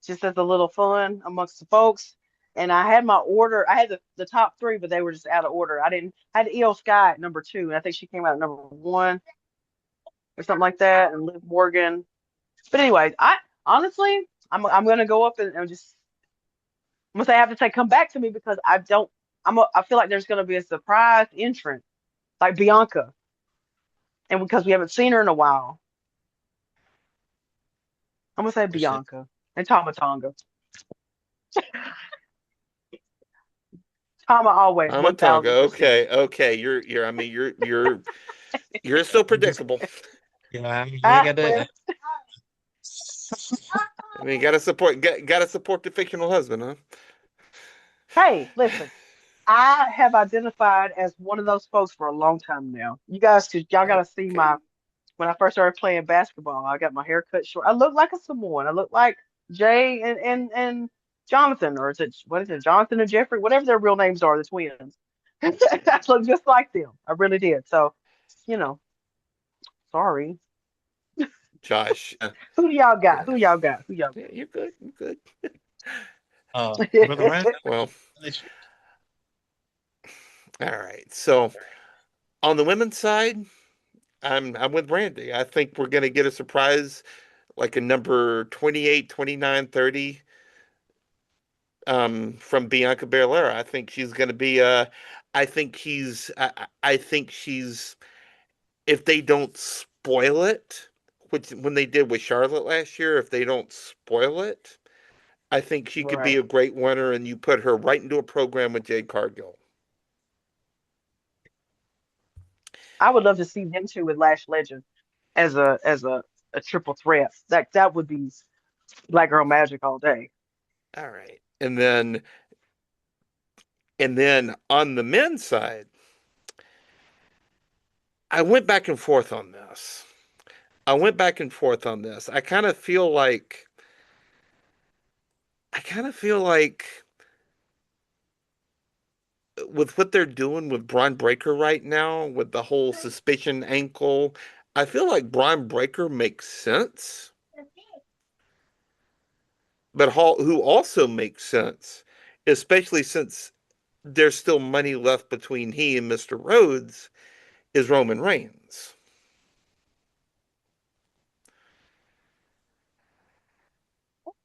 just as a little fun amongst the folks. And I had my order. I had the top three, but they were just out of order. I didn't. I had Io Sky at number two, and I think she came out at number one or something like that, and Liv Morgan. But anyways, I honestly, I'm gonna go up and just I'm gonna say I have to say come back to me because I don't. I feel like there's gonna be a surprise entrant like Bianca, and because we haven't seen her in a while, I'm gonna say Bianca and Tama Tonga. Tama always I'm a one Tonga. thousand percent. Okay, okay. You're. I mean, you're so predictable. you ain't Ah, got well, that. I mean, gotta support the fictional husband, huh? Hey, listen, I have identified as one of those folks for a long time now. Y'all gotta see Okay. my when I first started playing basketball. I got my hair cut short. I look like a Samoan. I look like Jay and Jonathan, or what is it, Jonathan and Jeffrey, whatever their real names are, the twins. I look just like them. I really did. So, you know, sorry. Josh. Who do y'all got? Yeah. Who y'all got? Who y'all Yeah, you're good. You're good. Brother Ryan, got? Well, let you- all right. So on the women's side, I'm with Randy. I think we're gonna get a surprise like a number 28, 29, 30 from Bianca Belair. I think she's gonna be I think she's if they don't spoil it, which when they did with Charlotte last year, if they don't spoil it, I think she could be Right. a great winner and you put her right into a program with Jade Cargill. I would love to see them two with Lash Legend as a triple threat. That would be Black Girl Magic all day. All right. And then on the men's side, I went back and forth on this. I went back and forth on this. I kind of feel like with what they're doing with Braun Breaker right now, with the whole suspicion ankle, I feel like Braun Breaker makes sense, but who also makes sense, especially since there's still money left between he and Mr. Rhodes, is Roman Reigns.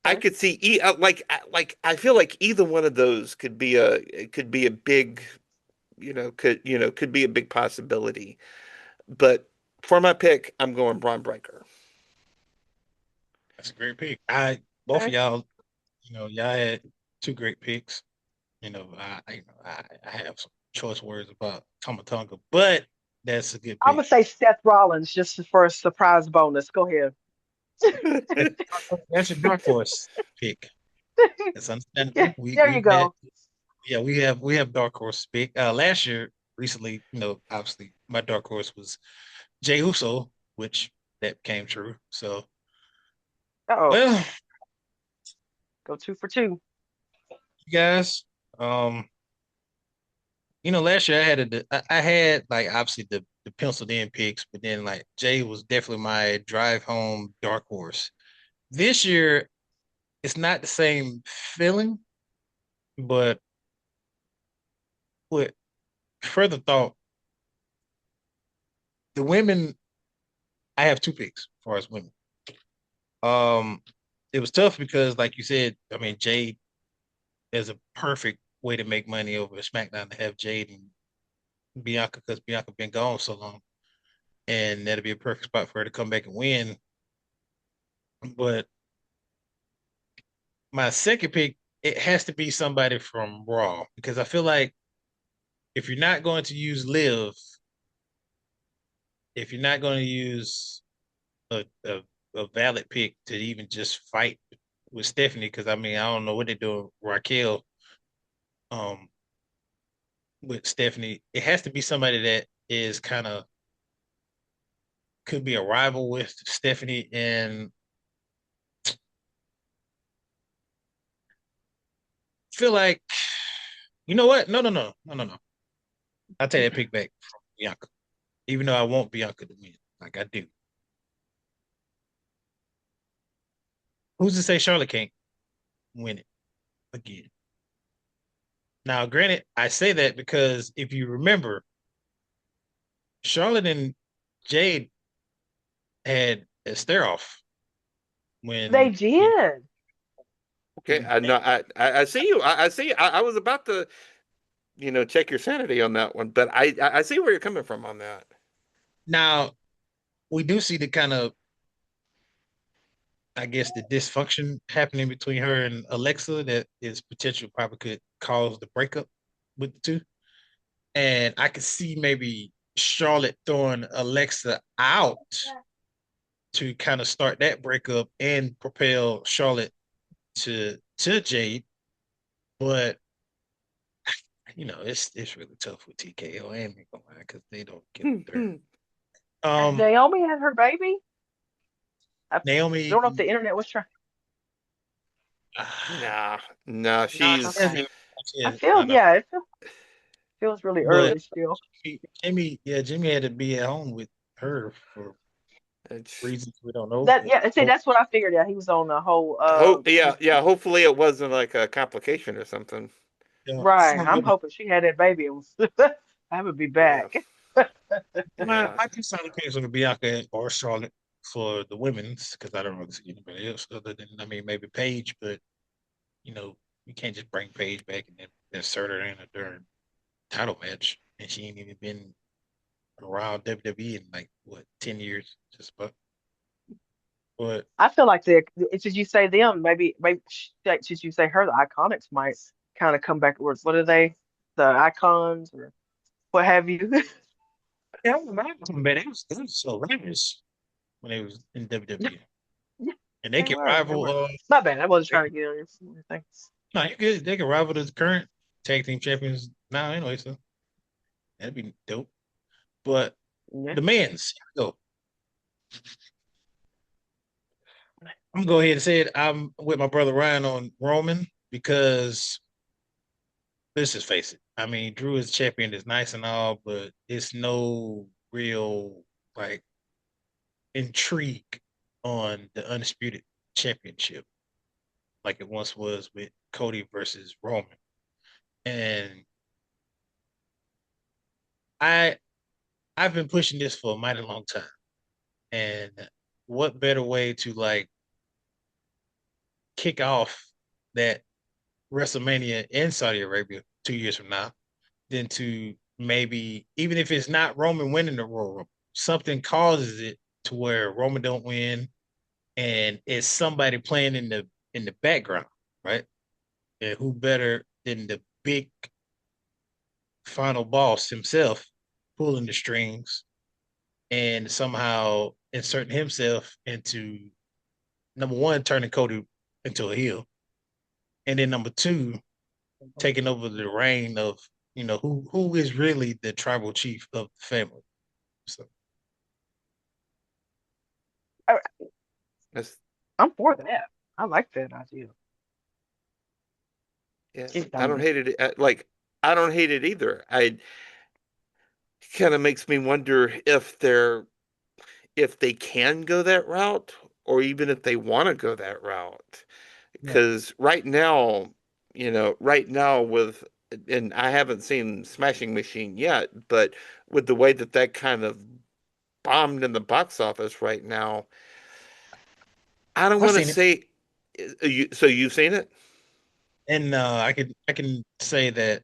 I Okay. could see like I feel like either one of those could be a big could be a big possibility. But for my pick, I'm going Braun Breaker. that's a great pick. I both of Okay. y'all, y'all had two great picks. I have some choice words about Tomatonga, but that's a good I'm pick. gonna say Seth Rollins just for a surprise bonus. Go ahead. That's your dark horse pick. That's Yeah, understandable. We there you we've had go. Yeah, we have dark horse pick. Last year, recently, obviously my dark horse was Jay Uso, which that came true. So, Oh, well, go two for two. you guys, um, last year I had like obviously the penciled in picks, but then like Jay was definitely my drive home dark horse. This year, it's not the same feeling, but with further thought, the women, I have two picks as far as women. Um, it was tough because, like you said, I mean, Jade is a perfect way to make money over at SmackDown to have Jade and Bianca because Bianca been gone so long, and that'd be a perfect spot for her to come back and win. But my second pick, it has to be somebody from Raw because I feel like if you're not going to use Liv, if you're not going to use a valid pick to even just fight with Stephanie, because I mean, I don't know what they're doing, Raquel, um, with Stephanie, it has to be somebody that is kind of could be a rival with Stephanie and feel like you know what? No. I'll take that pick back from Bianca. Even though I want Bianca to win. Like I do. Who's to say Charlotte can't win it again? Now, granted, I say that because if you remember, Charlotte and Jade had a stare off They when did. Okay, I know. I see you. I see. I was about to, check your sanity on that one, but I see where you're coming from on that. now we do see the kind of I guess the dysfunction happening between her and Alexa that is potential probably could cause the breakup with the two. And I could see maybe Charlotte throwing Alexa out to kind of start that breakup and propel Charlotte to Jade. But it's really tough with TKO and because they don't get there. Has Um, Naomi had her baby? I Naomi, don't know if the internet was trying. Nah, nah, no, she Okay. she's hasn't. I No, feel, no. yeah, feels really But early still. Jimmy had to be at home with her for it's reasons we don't know. That yeah, see, But that's what I figured. Yeah, he was on the whole yeah, hopefully it wasn't like a complication or something. right. some I'm of hoping she had that baby and was I would be Yeah, back. yeah. my two solid picks are Bianca or Charlotte for the women's because I don't really see anybody else other than maybe Paige, but you know you can't just bring Paige back and then insert her in a darn title match, and she ain't even been around WWE in like what 10 years, just about. But I feel like should you say them? Maybe should you say her? The Iconics might kind of come back. What are they? The Icons or what have you? yeah, I remember them, but it was so hilarious when they was in WWE, Yeah, and they they can were. They rival. were. My bad. I wasn't They, trying to get on your thing. no, you good. They can rival the current tag team champions now, anyway. So that'd be dope. But Yeah. the men's, go. I'm gonna go ahead and say it. I'm with my brother Ryan on Roman because let's just face it. I mean, Drew as champion is nice and all, but it's no real like intrigue on the undisputed championship like it once was with Cody versus Roman. And I I've been pushing this for a mighty long time. And what better way to like kick off that WrestleMania in Saudi Arabia 2 years from now than to maybe even if it's not Roman winning the Royal Rumble, something causes it to where Roman don't win and it's somebody playing in the background, right? And who better than the big final boss himself pulling the strings and somehow inserting himself into number one, turning Cody into a heel, and then number two, taking over the reign of who is really the tribal chief of the family. So I, That's I'm for that. I like that idea. yeah. Jeez, I don't Dominique. hate it. Like I don't hate it either. I kind of makes me wonder if they can go that route or even if they want to go that route. yeah, Because right now with, and I haven't seen Smashing Machine yet, but with the way that kind of bombed in the box office right now, I don't I've want to seen it, say, so you've seen it? and I can say that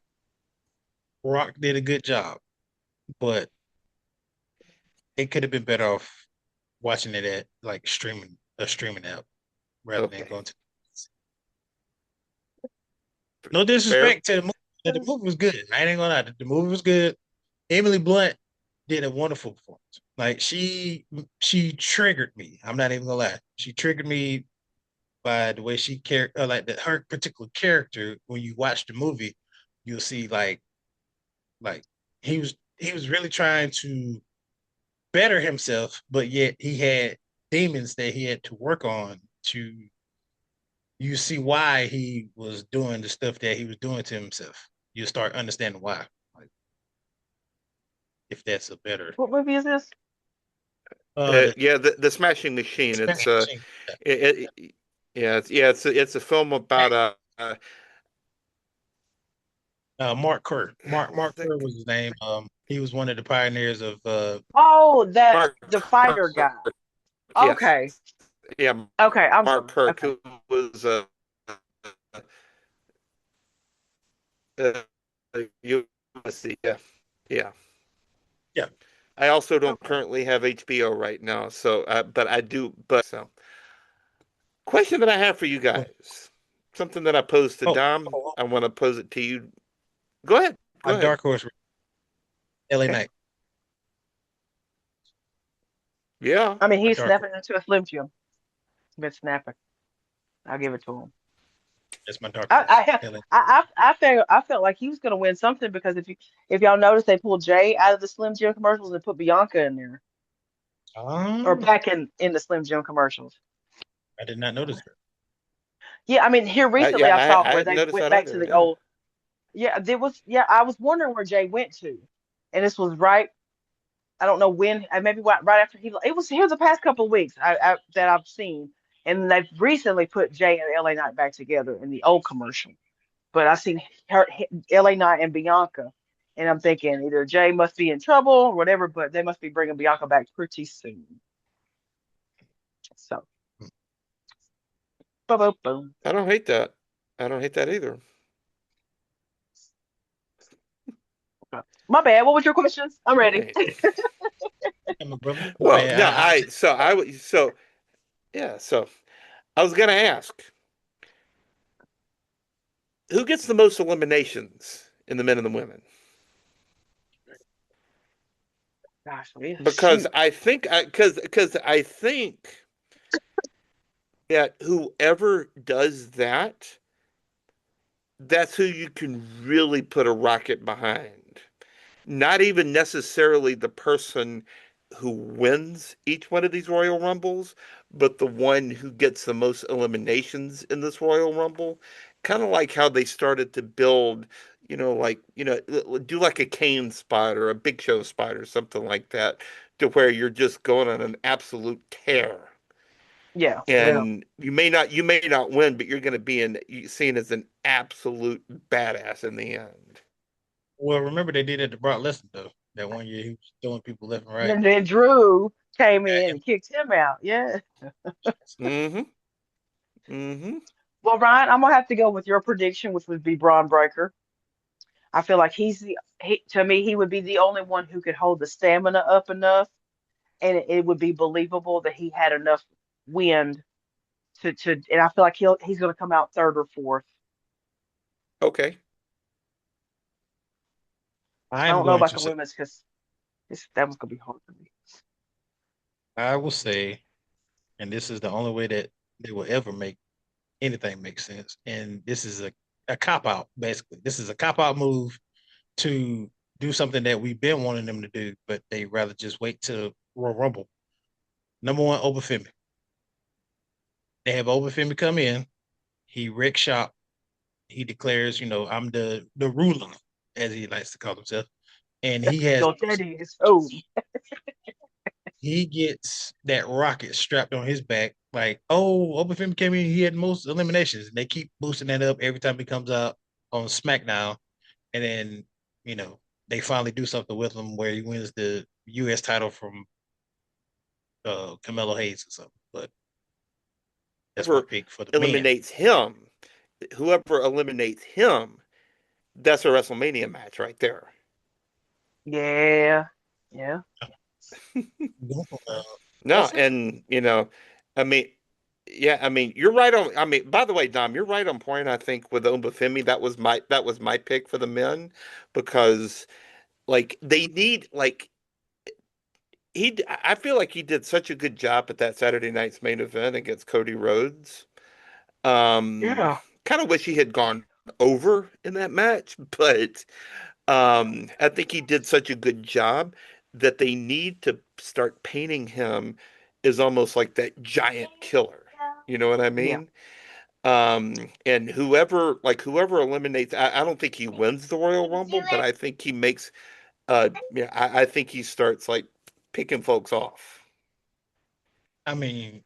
Rock did a good job, but it could have been better off watching it at like streaming a streaming app rather than Okay. going to. No Fair? disrespect to the movie. The movie was good. I ain't gonna lie. The movie was good. Emily Blunt did a wonderful performance. Like she triggered me. I'm not even gonna lie. She triggered me by the way she like her particular character. When you watch the movie, you'll see like he was really trying to better himself, but yet he had demons that he had to work on to you see why he was doing the stuff that he was doing to himself. You start understanding why. Like if that's a better What movie is this? the Yeah, the Smashing Machine. It's Spanish machine. yeah, it's a film about Mark Kerr. Mark is Kerr it was his name. He was one of the pioneers of Oh, that Mark the fighter Kirk? guy. Yes, Okay. yeah, Okay, I'm Mark sorry. Kirk, Okay. who was USC. Yeah, yeah. yeah. I also don't Okay. currently have HBO right now, so but I do. But so, question that I have for you guys, something that I posed to Oh, Dom, oh, I want to pose it to you. Go ahead, my go ahead. dark horse LA Okay. Knight. Yeah, I mean, My he's dark snapping horse. into a Slim Jim. Been snapping. I'll give it to him. That's my dark I horse. I LA. I felt like he was gonna win something because if y'all notice they pulled Jay out of the Slim Jim commercials and put Bianca in there or Um, back in the Slim Jim commercials. I did not notice that. Yeah, I mean here recently Yeah, I saw I where hadn't they noticed went that back to either. the Yeah. old. Yeah, there was. Yeah, I was wondering where Jay went to, and this was right. I don't know when. Maybe right after he. It was here the past couple of weeks that I've seen, and they've recently put Jay and LA Knight back together in the old commercial. But I've seen LA Knight and Bianca, and I'm thinking either Jay must be in trouble or whatever, but they must be bringing Bianca back pretty soon. So, boom, boom, boom. I don't hate that. I don't hate that either. My bad. What was your questions? I'm All ready. right. Yeah, my brother. My Well, bad. no, yeah, so I was gonna ask, who gets the most eliminations in the men and the women? Gosh, yeah, Because shoot. I think because I think that whoever does that, that's who you can really put a rocket behind. Not even necessarily the person who wins each one of these Royal Rumbles, but the one who gets the most eliminations in this Royal Rumble. Kind of like how they started to build, do like a Kane spot or a Big Show spot or something like that, to where you're just going on an absolute tear. Yeah, yeah. And you may not win, but you're going to be seen as an absolute badass in the end. Well, remember they did it to Brock Lesnar though. That one year he was throwing people left and right. And then Drew came Got in him. and kicked him out. Yeah. Mm-hmm. Mm-hmm. Well, Ryan, I'm gonna have to go with your prediction, which would be Braun Breaker. I feel like to me, he would be the only one who could hold the stamina up enough, and it would be believable that he had enough wind and I feel like he's gonna come out third or fourth. Okay. I I am don't know going about to the say women's because that was gonna be hard for me. I will say, and this is the only way that they will ever make anything make sense. And this is a cop out, basically. This is a cop out move to do something that we've been wanting them to do, but they rather just wait till Royal Rumble. Number one, Obafemi. They have Obafemi come in. He wrecks shop. He declares, I'm the ruler, as he likes to call himself. And Your daddy is home. he gets that rocket strapped on his back. Like, oh, Obafemi came in, he had most eliminations. And they keep boosting that up every time he comes out on SmackDown. And then, you know, they finally do something with him where he wins the US title from Camelo Hayes or something. But that's my Whoever pick for the men. eliminates him, whoever eliminates him, that's a WrestleMania match right there. Yeah, yeah. We'll No, see. and I mean, yeah, I mean, you're right on. I mean, by the way, Dom, you're right on point. I think with Obafemi, that was my pick for the men because like they need like I feel like he did such a good job at that Saturday night's main event against Cody Rhodes. Um, Yeah, kind of wish he had gone over in that match, but I think he did such a good job that they need to start painting him as almost like that giant killer. You know what I yeah. mean? And whoever eliminates, I don't think he wins the Royal Rumble, but I think he makes, yeah, I think he starts like picking folks off. I mean,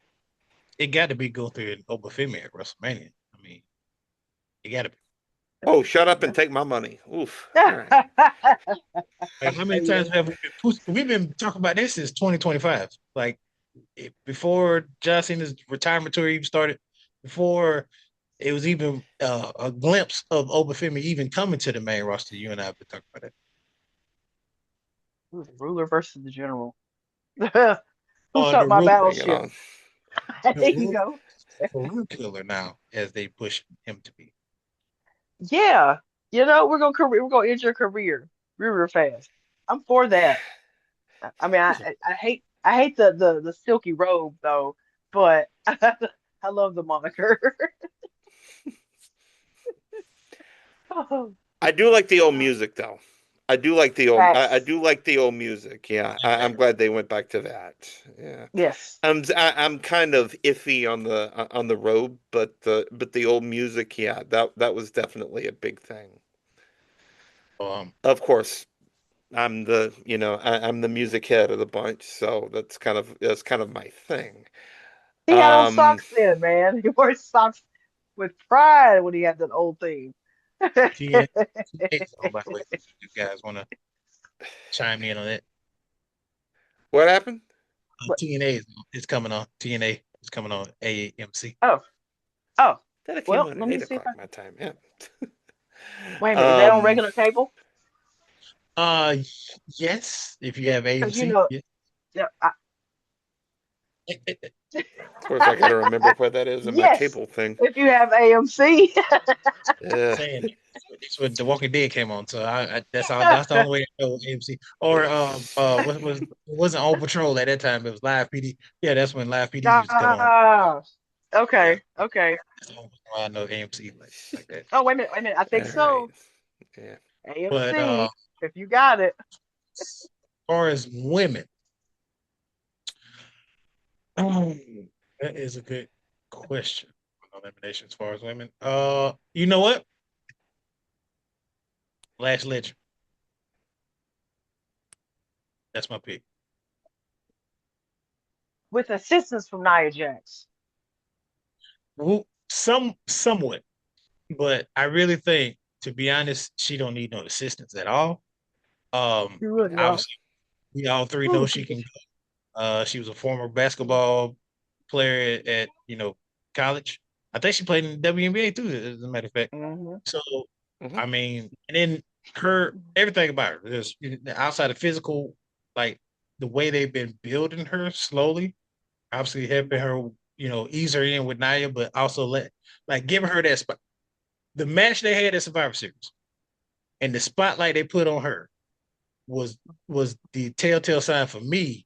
it got to be Gunther and Obafemi at WrestleMania. I mean, it got to be. Oh, shut up and Yeah. take my money. Oof. All right. Like, how many Yeah. times have we been we've been talking about this since 2025? Like before John Cena's retirement tour even started, before it was even a glimpse of Obafemi even coming to the main roster. You and I have been talking about it. Ooh, the ruler versus the general. Who The sunk my rule, Bring it battleship? on. the There you rule, go. the rule killer now, as they push him to be. Yeah. We're gonna end your career real fast. I'm for that. I mean, I hate the silky robe though, but I love the moniker. I do like the old music though. I do like the old. I Facts. do like the old music. Yeah, I'm glad they went back to that. Yeah, Yes. I'm kind of iffy on the road, but the old music. Yeah, that was definitely a big thing. Um, Of course, I'm the music head of the bunch, so that's kind of my thing. He had on Um, socks then, man. He wore socks with pride when he had that old theme. TN, TNA's on, by the way. If you guys want to chime in on that. what happened? TNA is coming on. TNA is coming on AMC. Oh, oh. That it came Well, on at let me eight see if o'clock I. my time. Yeah. Wait a minute. Is that on Um, regular cable? Uh, yes, if you have Because AMC. Yeah. yeah, of course, I got to remember where that is in my yes. cable thing. If you have AMC, Uh, Saying it's when The Walking Dead came on, so that's the only way I know AMC. Or what was it wasn't on Patrol at that time. It was Live PD. Yeah, that's when Live PD used to come on. ah, Yeah, okay, okay. that's the only reason why I know AMC like that. Oh, wait a minute, wait a minute. I all think right. so. Yeah. But AMC, if you got it. as far as women, that is a good question. Elimination as far as women. You know what? Last Legend. That's my pick. With assistance from Nia Jax. Well, somewhat, but I really think, to be honest, she don't need no assistance at all. You really don't. Obviously, we all three know she can. She was a former basketball player at college. I think she played in the WNBA too, as a matter of fact. Hmm. So Hmm. I mean, and then her everything about her, just outside of physical, like the way they've been building her slowly, obviously helping her, ease her in with Nia, but also giving her that spot. The match they had at Survivor Series and the spotlight they put on her was was the telltale sign for me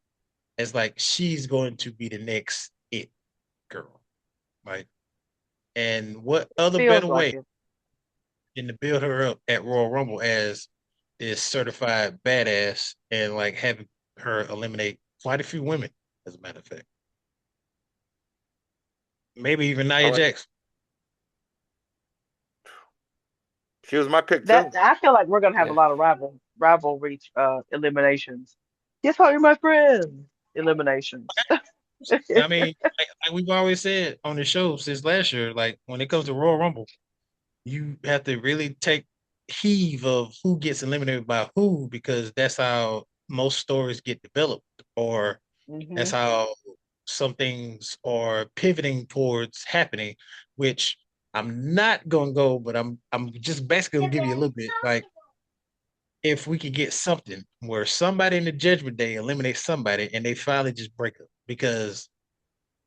as like she's going to be the next it girl, right? And what other Feels better like way it. than to build her up at Royal Rumble as this certified badass and like having her eliminate quite a few women, as a matter of fact. Maybe even I Nia like. Jax. She was my pick That too. I feel like we're gonna have a Yeah. lot of rivalry eliminations. Guess what? You're my friend. Eliminations. I mean, like we've always said on the show since last year, like when it comes to Royal Rumble, you have to really take heave of who gets eliminated by who because that's how most stories get developed, or that's Hmm. how some things are pivoting towards happening, which I'm not gonna go, but I'm just basically gonna give you a little bit. Like if we could get something where somebody in the judgment day eliminates somebody and they finally just break up. Because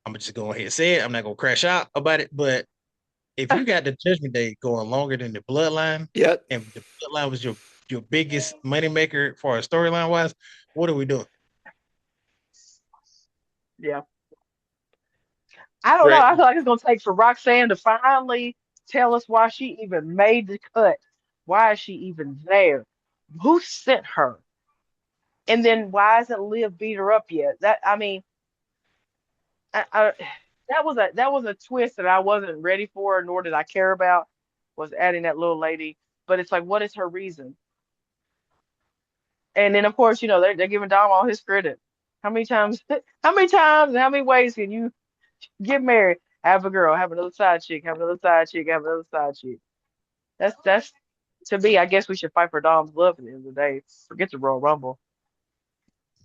I'm just going ahead and say it. I'm not gonna crash out about it, but if you got the Judgment Day going longer than the Bloodline, Yep. and the Bloodline was your biggest moneymaker for a storyline wise, what are we doing? Yeah. I don't know. Brand, I feel like it's gonna take for Roxanne to finally tell us why she even made the cut. Why is she even there? Who sent her? And then why hasn't Liv beat her up yet? That I mean, I that was a twist that I wasn't ready for, nor did I care about. Was adding that little lady, but it's like, what is her reason? And then of course, they're giving Dom all his credit. How many times? How many times? And how many ways can you get married? Have a girl, have another side chick, have another side chick, have another side chick. That's to me. I guess we should fight for Dom's love at the end of the day. Forget the Royal Rumble.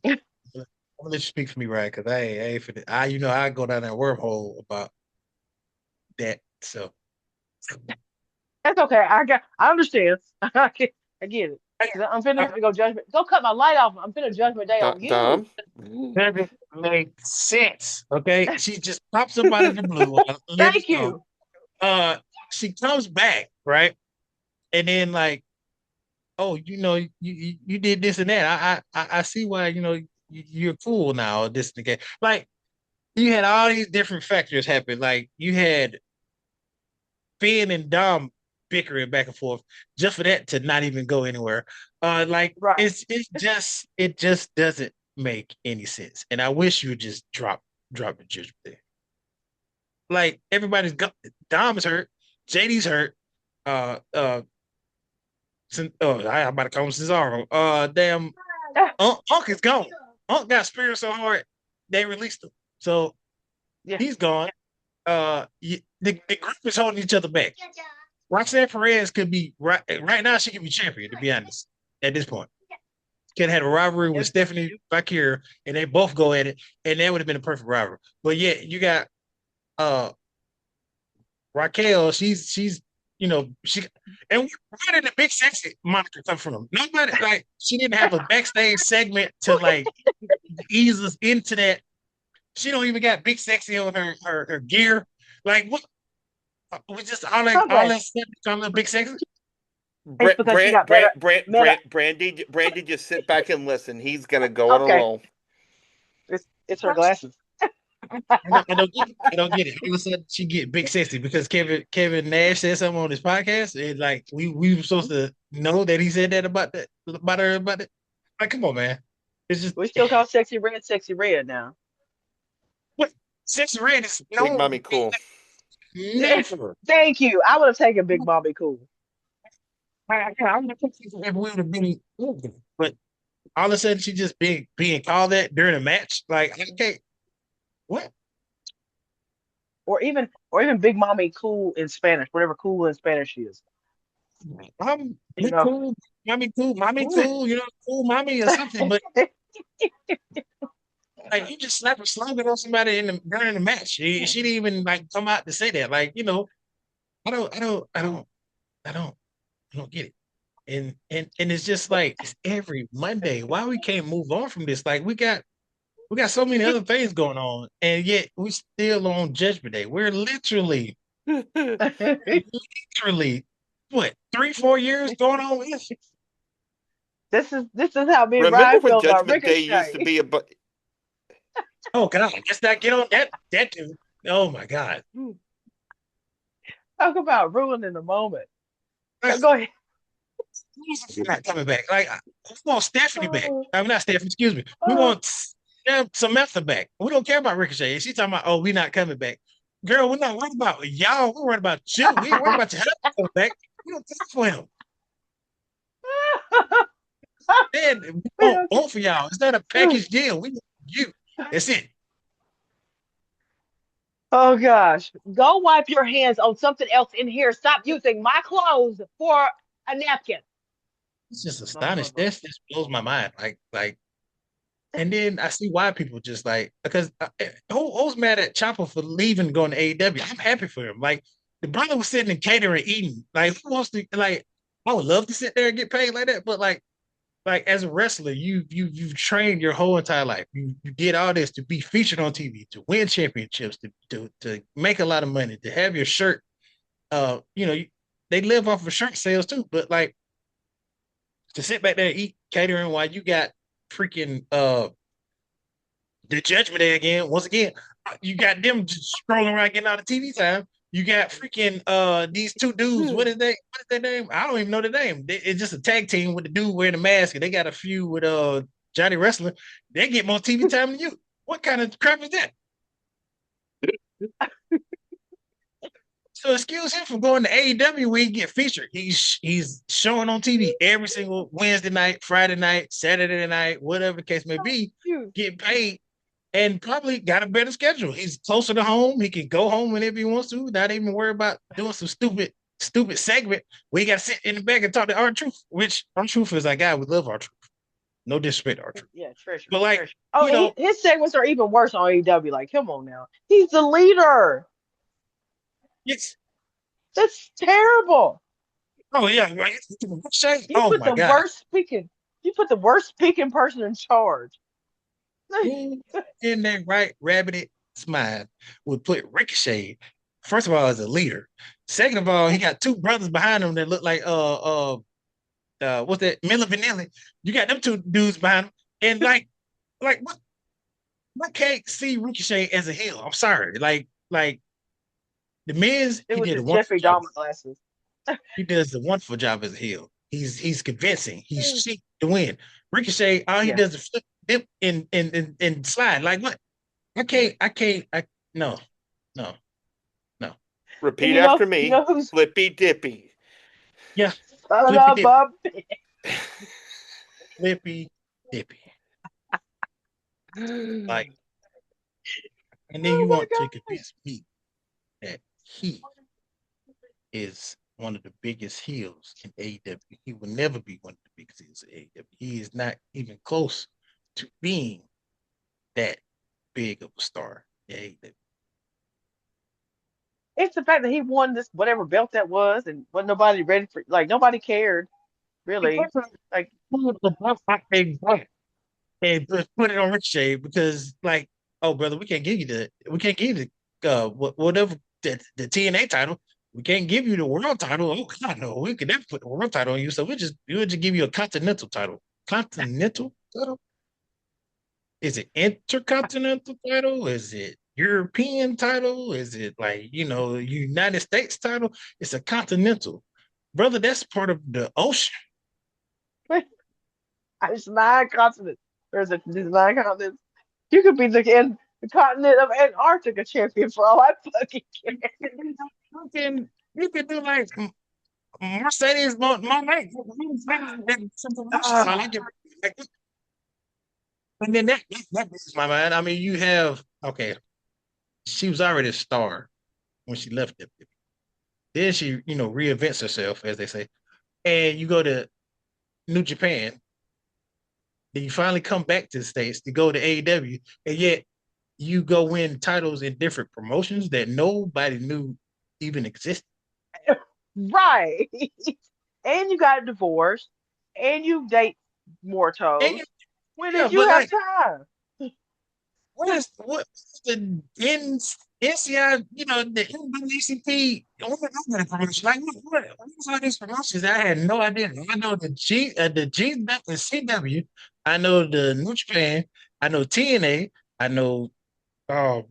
I'm gonna let you speak for me, right? Because I go down that wormhole about that. So That's okay. I understand. I get it. Cause I'm finna go judgment. Go cut my light off. I'm finna judgment day on you. Dom. doesn't make sense. Okay, she just pops up out of the blue. Liv is Thank gone. you. Uh, she comes back, right? And then like, oh, you did this and that. I see why you're cool now. This and that. Like you had all these different factors happen. Like you had Finn and Dom bickering back and forth just for that to not even go anywhere. Like Right. it just doesn't make any sense. And I wish you would just drop the judgment there. Like everybody's got Dom's hurt, JD's hurt, uh I'm about to call him Cesaro. Damn, Unk is gone. Unk got speared so hard they released him, so Yeah. he's gone. The group is holding each other back. Roxanne Perez could be right now. She could be champion, to be honest. At this point, could have had a rivalry with Stephanie Bakir, and they both go at it, and that would have been a perfect rivalry. But yeah, you got Raquel. She's she and where did the big sexy moniker come from? Nobody like she didn't have a backstage segment to like ease us into that. She don't even got big sexy on her gear. Like what? We just all that stuff become a big sexy. It's because she got better. Brandi, just sit back and listen. He's gonna go on a roll. It's her glasses. I don't get it. All of a sudden she get big sexy because Kevin Nash said something on his podcast, and like we were supposed to know that he said that about her about it. Like, come on, man. It's just We still call sexy red now. what sexy red is no Big Mommy Cool. Never. Thank you. I would have taken Big Mommy Cool. I would have been, but all of a sudden she just being called that during a match. Like, okay, what? Or even Big Mommy Cool in Spanish, whatever cool in Spanish is. Cool, mommy cool, cool mommy or something. But like, you just slap a slogan on somebody during the match. She didn't even like come out to say that. Like, I don't get it. And it's just like it's every Monday. Why we can't move on from this? Like we got so many other things going on, and yet we still on Judgment Day. We're literally what 3-4 years going on with this. This is how me and Remember Ryan when feel about Judgment Day Ricochet. used to be Oh God, let's not get on that dude. Oh my God. Talk about ruining the moment. Go ahead. He's not coming back. Like, we want Stephanie back. I'm not Stephanie, excuse me. We want Samantha back. We don't care about Ricochet. She's talking about, we're not coming back. Girl, we're not worried about y'all. We're worried about you. We ain't worried about your husband coming back. We don't care for him. Man, we want both of y'all. It's not a package deal. We want you. That's it. Oh gosh. Go wipe your hands on something else in here. Stop using my clothes for a napkin. It's just astonished. This blows my mind. Like, and then I see why people just like, because who's mad at Ciampa for leaving, going to AEW? I'm happy for him. Like, the brother was sitting in catering, eating. Like, who wants to, like, I would love to sit there and get paid like that, but like as a wrestler, you've trained your whole entire life. You did all this to be featured on TV, to win championships, to make a lot of money, to have your shirt. They live off of shirt sales too, but like, to sit back there and eat catering while you got freaking the Judgment Day again. Once again, you got them just scrolling around getting out of TV time. You got freaking these two dudes. What is their name? I don't even know the name. It's just a tag team with the dude wearing the mask, and they got a feud with Johnny Wrestler. They get more TV time than you. What kind of crap is that? So excuse him from going to AEW where he get featured. He's showing on TV every single Wednesday night, Friday night, Saturday night, whatever the case may be, getting paid, and probably got a better schedule. He's closer to home. He can go home whenever he wants to, not even worry about doing some stupid segment where he got to sit in the back and talk to R-Truth, which R-Truth is our guy. We love R-Truth. No disrespect, R-Truth. Yeah, Trish. But like, his segments are even worse on AEW. Like, come on now. He's the leader. Yes. That's terrible. Oh yeah, right. You put the worst speaking person in charge. In that right rabbit mind would put Ricochet, first of all, as a leader. Second of all, he got two brothers behind him that look like what's that? Miller Vanilli. You got them two dudes behind him, and like what? I can't see Ricochet as a heel. I'm sorry. Like the Miz, it he was did his one Jeffrey Dahmer glasses. He does a wonderful job as a heel. He's convincing. He's seeking to win. Ricochet, all he Yeah. does is flip, dip, and slide. Like what? I no, no, no. And Repeat after you know me. who's Flippy dippy. Yeah, son flippy of dip, a flippy dippy. Like, and then you oh my want to gosh. convince me that he is one of the biggest heels in AEW. He will never be one of the biggest heels in AEW. He is not even close to being that big of a star in AEW. It's the fact that he won this whatever belt that was, and wasn't nobody ready for, like, nobody cared really. Like, And put it on Ricochet because, like, oh brother, we can't give you the whatever the TNA title. We can't give you the world title. Oh God, no, we could never put the world title on you. So we'll just give you a continental title. Continental title? Is it intercontinental title? Is it European title? Is it like, United States title? It's a continental. Brother, that's part of the ocean. it's 9 continents. There's 9 continents. You could be the continent of Antarctica champion for all I fucking care. You can do like Mercedes Monet. Ah, And then that blows my mind. I mean, you have okay, she was already a star when she left WWE. Then she, reinvents herself, as they say. And you go to New Japan, then you finally come back to the States to go to AEW, and yet you go win titles in different promotions that nobody knew even existed. right. And you got a divorce, and you date And mortals. When yeah, did you but have like, time? what's the NCI, the NAACP, what promotion? Like, what's all these promotions? I had no idea. I know the G and CW. I know the New Japan. I know TNA. I know, uh,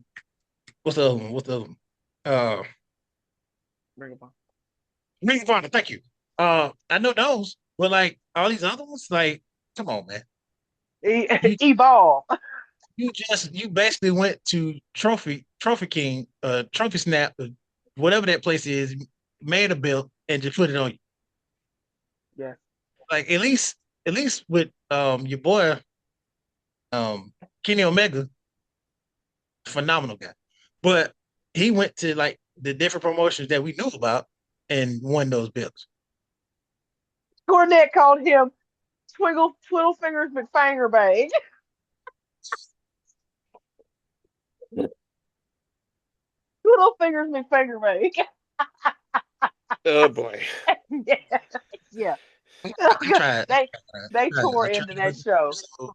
what's the other one? What's the other one? Uh, Bring it on. Ring of Honor. Thank you. I know those, but like all these other ones, like, come on, man. You Evolve. you basically went to Trophy King, Trophy Snap, whatever that place is, made a belt and just put it on you. Yeah. Like at least with your boy Kenny Omega, phenomenal guy. But he went to like the different promotions that we knew about and won those belts. Cornette called him Twiddle Fingers McFangerbang. Twiddle Fingers McFangerbang. Oh boy. yeah. Yeah. I tried. They tore I tried into to go that through show. this episode.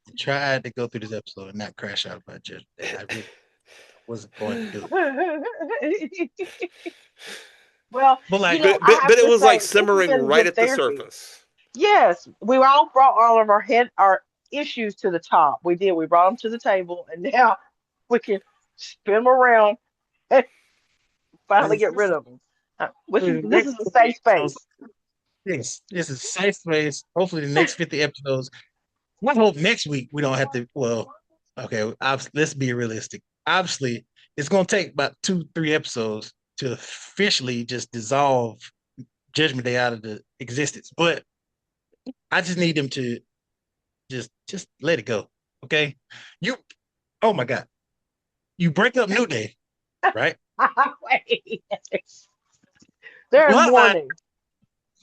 I tried to go through this episode and not crash out of my judgment. I really wasn't going to do it. well, But like, I have But it to was like say, this has simmering been right good at the therapy. surface. Yes, we all brought all of our issues to the top. We did. We brought them to the table, and now we can spin them around and finally get rid of them. This is next a 50 safe episodes, space. yes, this is safe space. Hopefully, the next 50 episodes. I hope next week we don't have to. Well, okay, let's be realistic. Obviously, it's going to take about 2, 3 episodes to officially just dissolve Judgment Day out of the existence. But I just need them to just let it go. Okay, you. Oh my God, you break up New Day, right? Wait, there's Bloodline warning.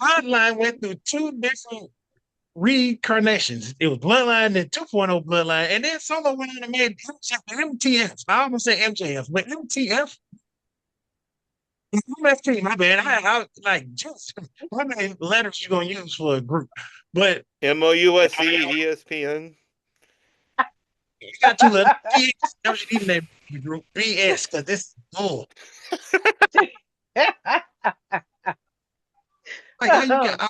Bloodline went through 2 different reincarnations. It was Bloodline, then 2.0 Bloodline, and then Solo went on and made MTF. I almost say MJF, but MTF. MFT, my bad. I like just how many letters you gonna use for a group? But MOUSE ESPN. you got 2 letters. BS. That was your name for the group. BS, because this is bull. Like how you got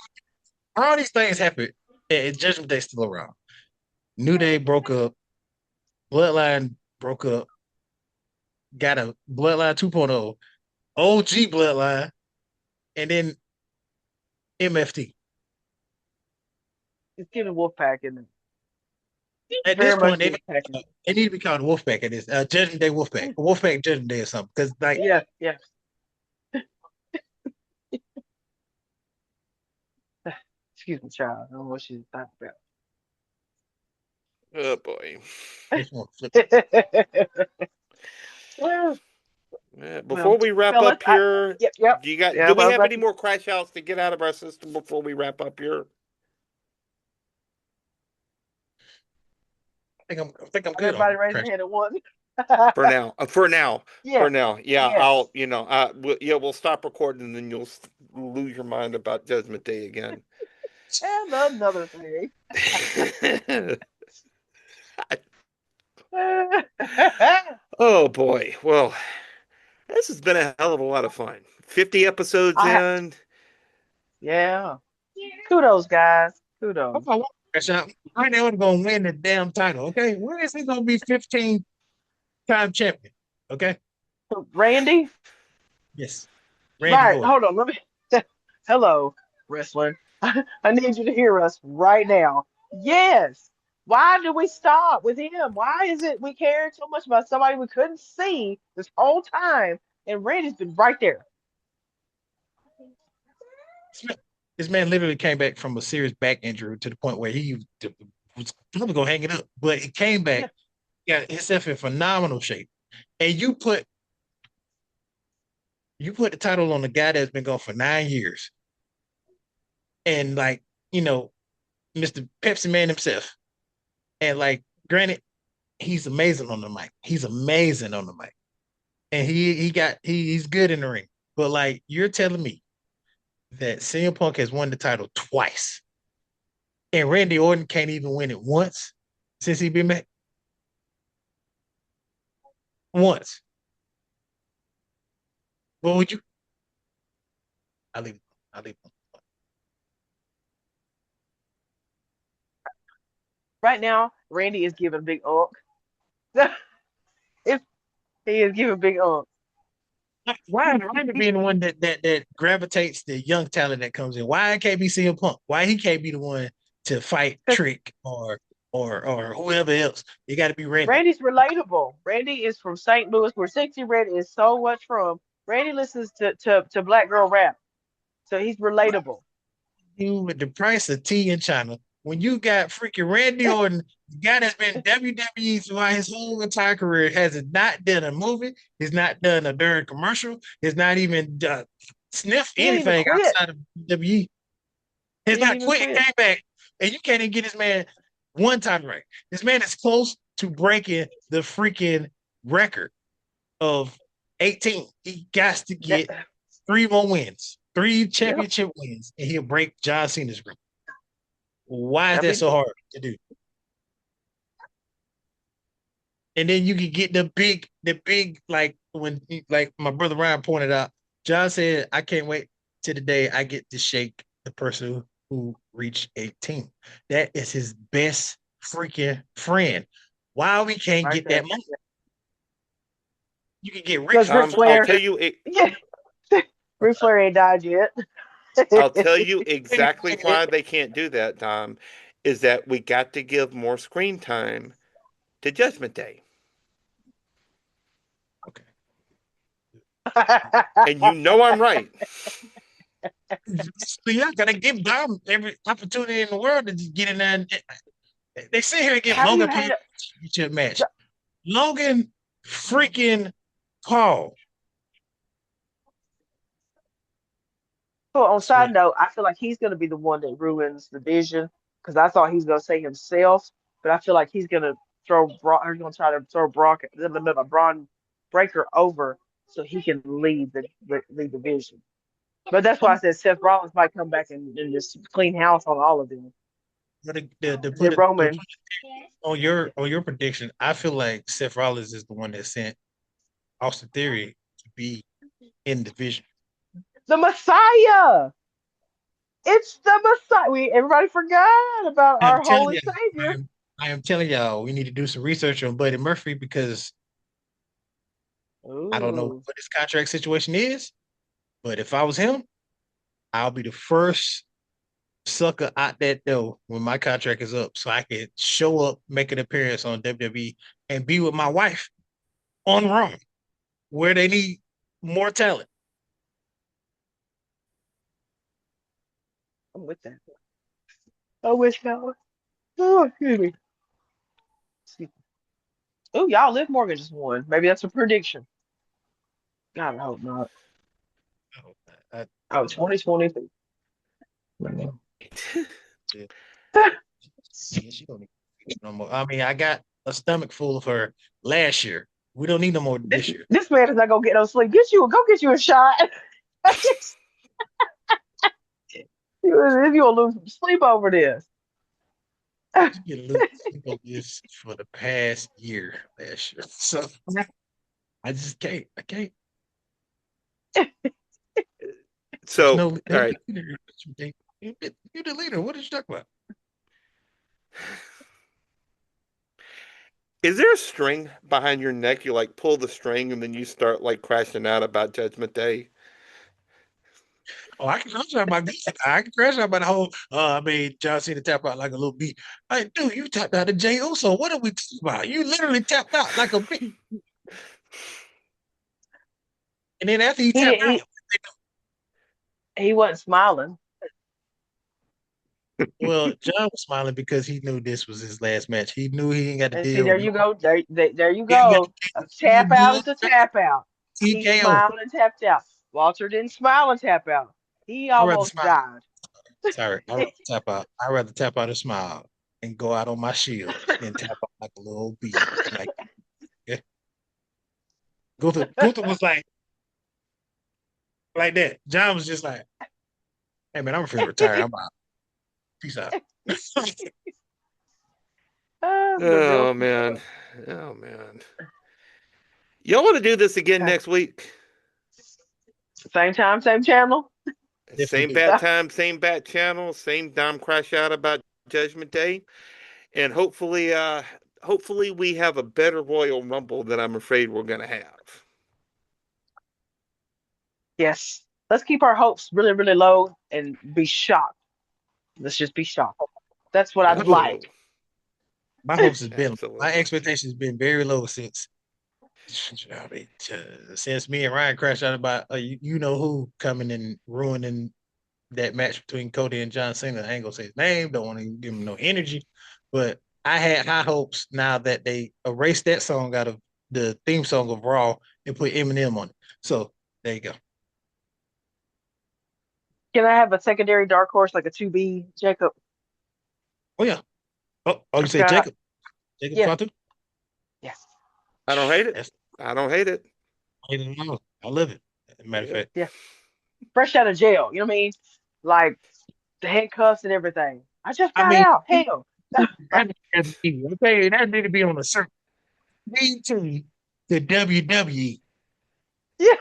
all these things happen, and Judgment Day still around. New Day broke up. Bloodline broke up. Got a Bloodline 2.0, OG Bloodline, and then MFT. It's giving Wolfpack, isn't it? At this Very much point, Wolfpack. they need to be called Wolfpack at this Judgment Day Wolfpack. Wolfpack Judgment Day or something. Because like Yeah, yeah. Excuse me, child. I don't know what she's talking about. Oh boy. this one flip. Well, Before we wrap fellas, up here, yep. do Yeah, we I was have about any more crash outs to get out of our system before we wrap up here? I think I'm good everybody on raise their crash. hand at once. For now, Yes, yeah, yes. we'll stop recording and then you'll lose your mind about Judgment Day again. And another thing. Oh boy, well, this has been a hell of a lot of fun. 50 episodes I in. yeah. Kudos, guys. Kudos. I want crash out. Right now, I'm going to win the damn title. Okay, when is he going to be 15-time champion? Okay. Randy? Yes. Randy Right, Orton. hold on. Let me hello, wrestling. I need you to hear us right now. Yes. Why do we stop with him? Why is it we cared so much about somebody we couldn't see this whole time? And Randy's been right there. This man literally came back from a serious back injury to the point where he was probably going to hang it up, but he came back, got himself in phenomenal shape. And you put the title on the guy that's been gone for 9 years. And like, Mr. Pepsi Man himself. And like, granted, he's amazing on the mic. He's amazing on the mic. And he's good in the ring. But like, you're telling me that CM Punk has won the title twice. And Randy Orton can't even win it once since he been back. Once. What would you? I'll leave. I'll leave. Right now, Randy is giving big unk. If he is giving big unk. Why Randy being the one that gravitates the young talent that comes in? Why it can't be CM Punk? Why he can't be the one to fight Trick or whoever else? You got to be Randy. Randy's relatable. Randy is from St. Louis, where 60 Red is so much from. Randy listens to black girl rap. So he's relatable. You with the price of tea in China, when you got freaking Randy Orton, the guy that's been WWE throughout his whole entire career, has not done a movie, he's not done a darn commercial, he's not even sniffed He didn't even anything quit. outside of WWE. He's He didn't not even quit, quit. came back, and you can't even get this man one time right. This man is close to breaking the freaking record of 18. He got to get 3 more wins, 3 championship wins, and he'll break John Cena's record. Why is that so hard to do? And then you can get the big, like when my brother Ryan pointed out, John said, I can't wait till the day I get to shake the person who reached 18. That is his best freaking friend. Why we can't get that money? You can get Ric Flair. I'll tell you Ric Flair ain't died yet. I'll tell you exactly why they can't do that, Dom, is that we got to give more screen time to Judgment Day. Okay. And you know I'm right. So you're not gonna give Dom every opportunity in the world to get in there. They sit here and give Logan Paul a championship match. Logan freaking Paul. So on side note, I feel like he's going to be the one that ruins the vision because I thought he was going to say himself, but I feel like he's going to throw Brock. He's going to try to throw Braun Breaker over so he can lead the division. But that's why I said Seth Rollins might come back and just clean house on all of them. But to put Roman on your prediction, I feel like Seth Rollins is the one that sent Austin Theory to be in the division. The Messiah. It's the Messiah. Everybody forgot about our holy savior. I am telling y'all, we need to do some research on Buddy Murphy because I don't know what his contract situation is. But if I was him, I'll be the first sucker out that door when my contract is up, so I can show up, make an appearance on WWE, and be with my wife on Raw, where they need more talent. I'm with that. I wish y'all. Oh, excuse me. Oh, y'all Liv Morgan just won. Maybe that's a prediction. God, I hope not. I, Oh, 2023. yeah, she don't need no more. I mean, I got a stomach full of her last year. We don't need no more This this year. this man is not gonna get no sleep. Go get you a shot. You gonna lose some sleep over this. She been losing sleep on this for the past year last year. So I just can't. I can't. There's So, no all there's right. no leader. You the leader. What did you talk about? Is there a string behind your neck? You like pull the string and then you start like crashing out about Judgment Day. Oh, I can crash out about this. I can crash out about the whole. I mean, John Cena tap out like a little beat. Like, dude, you tapped out of Jey Uso. What are we talking about? You literally tapped out like a beat. And then after he He tapped didn't. out, He wasn't smiling. well, John was smiling because he knew this was his last match. He knew he ain't got to And see, deal there with you no. go. There you He ain't got to go. deal A with no tap out bull is a tap out. He TKO. smiled and tapped out. Walter didn't smile and tap out. He I rather almost smile. died. Sorry, I rather tap out. I rather tap out and smile and go out on my shield than tap out like a little bead. Like, yeah. Gunther was like that. John was just like, "Hey man, I'm afraid to retire. I'm out. Peace out." The real Oh man. people. Oh man. Y'all want to do this again Okay. next week? Same time, same channel. Definitely Same do. bat time, same bat channel, same Dom crash out about Judgment Day. And hopefully we have a better Royal Rumble than I'm afraid we're gonna have. Yes. Let's keep our hopes really, really low and be shocked. Let's just be shocked. That's what I'd like. Absolutely. My hopes has been my Absolutely. expectations has been very low since I mean, since me and Ryan crashed out about you know who coming and ruining that match between Cody and John Cena. I ain't gonna say his name, don't want to give him no energy, but I had high hopes now that they erased that song out of the theme song of Raw and put Eminem on it. So there you go. Can I have a secondary dark horse like a 2B, Jacob? Oh yeah. Oh, you I've said got, Jacob yeah, Fatu? yes, I don't hate it. That's I don't hate it. I love it. As a matter of Yep. fact. yeah. Fresh out of jail. You know what I mean? Like the handcuffs and everything. I just I got mean, out. Hell. that okay, that need to be on a certain to the WWE. Yeah.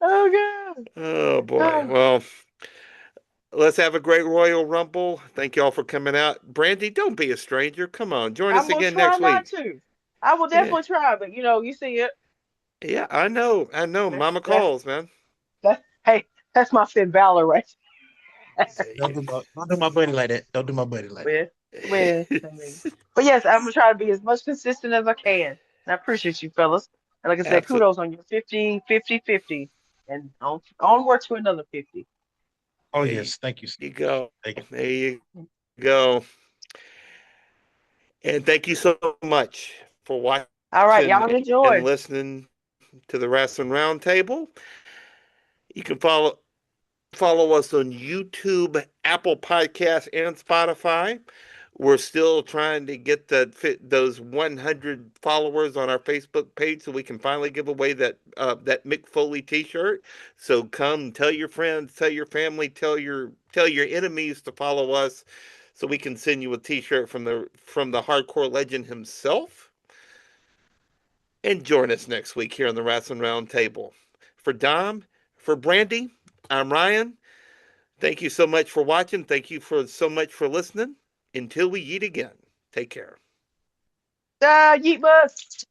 Oh God. Oh boy. Oh, Well, let's have a great Royal Rumble. Thank you all for coming out. Brandy, don't be a stranger. Come on, join us I'm gonna again try next not week. to. I will Yeah. definitely try, but you see it. Yeah, I know. I know. That's Mama that's calls, man. hey, that's my Finn Balor right. Don't do my buddy like that. Don't do my buddy like that. with I mean. But yes, I'm gonna try to be as much consistent as I can. And I appreciate you fellas. And like I said, Absolutely. kudos on your 50, 50, 50. And onward to another 50. Oh There yes, thank you. you go. Thank you. There you go. And thank you so much for All right, watching y'all and enjoy. listening to the Wrestling Roundtable. You can follow us on YouTube, Apple Podcasts, and Spotify. We're still trying to get those 100 followers on our Facebook page so we can finally give away that Mick Foley T-shirt. So come, tell your friends, tell your family, tell your enemies to follow us, so we can send you a T-shirt from the hardcore legend himself. And join us next week here on the Wrestling Roundtable. For Dom, for Brandy, I'm Ryan. Thank you so much for watching. Thank you for so much for listening. Until we eat again, take care. Yeet bus.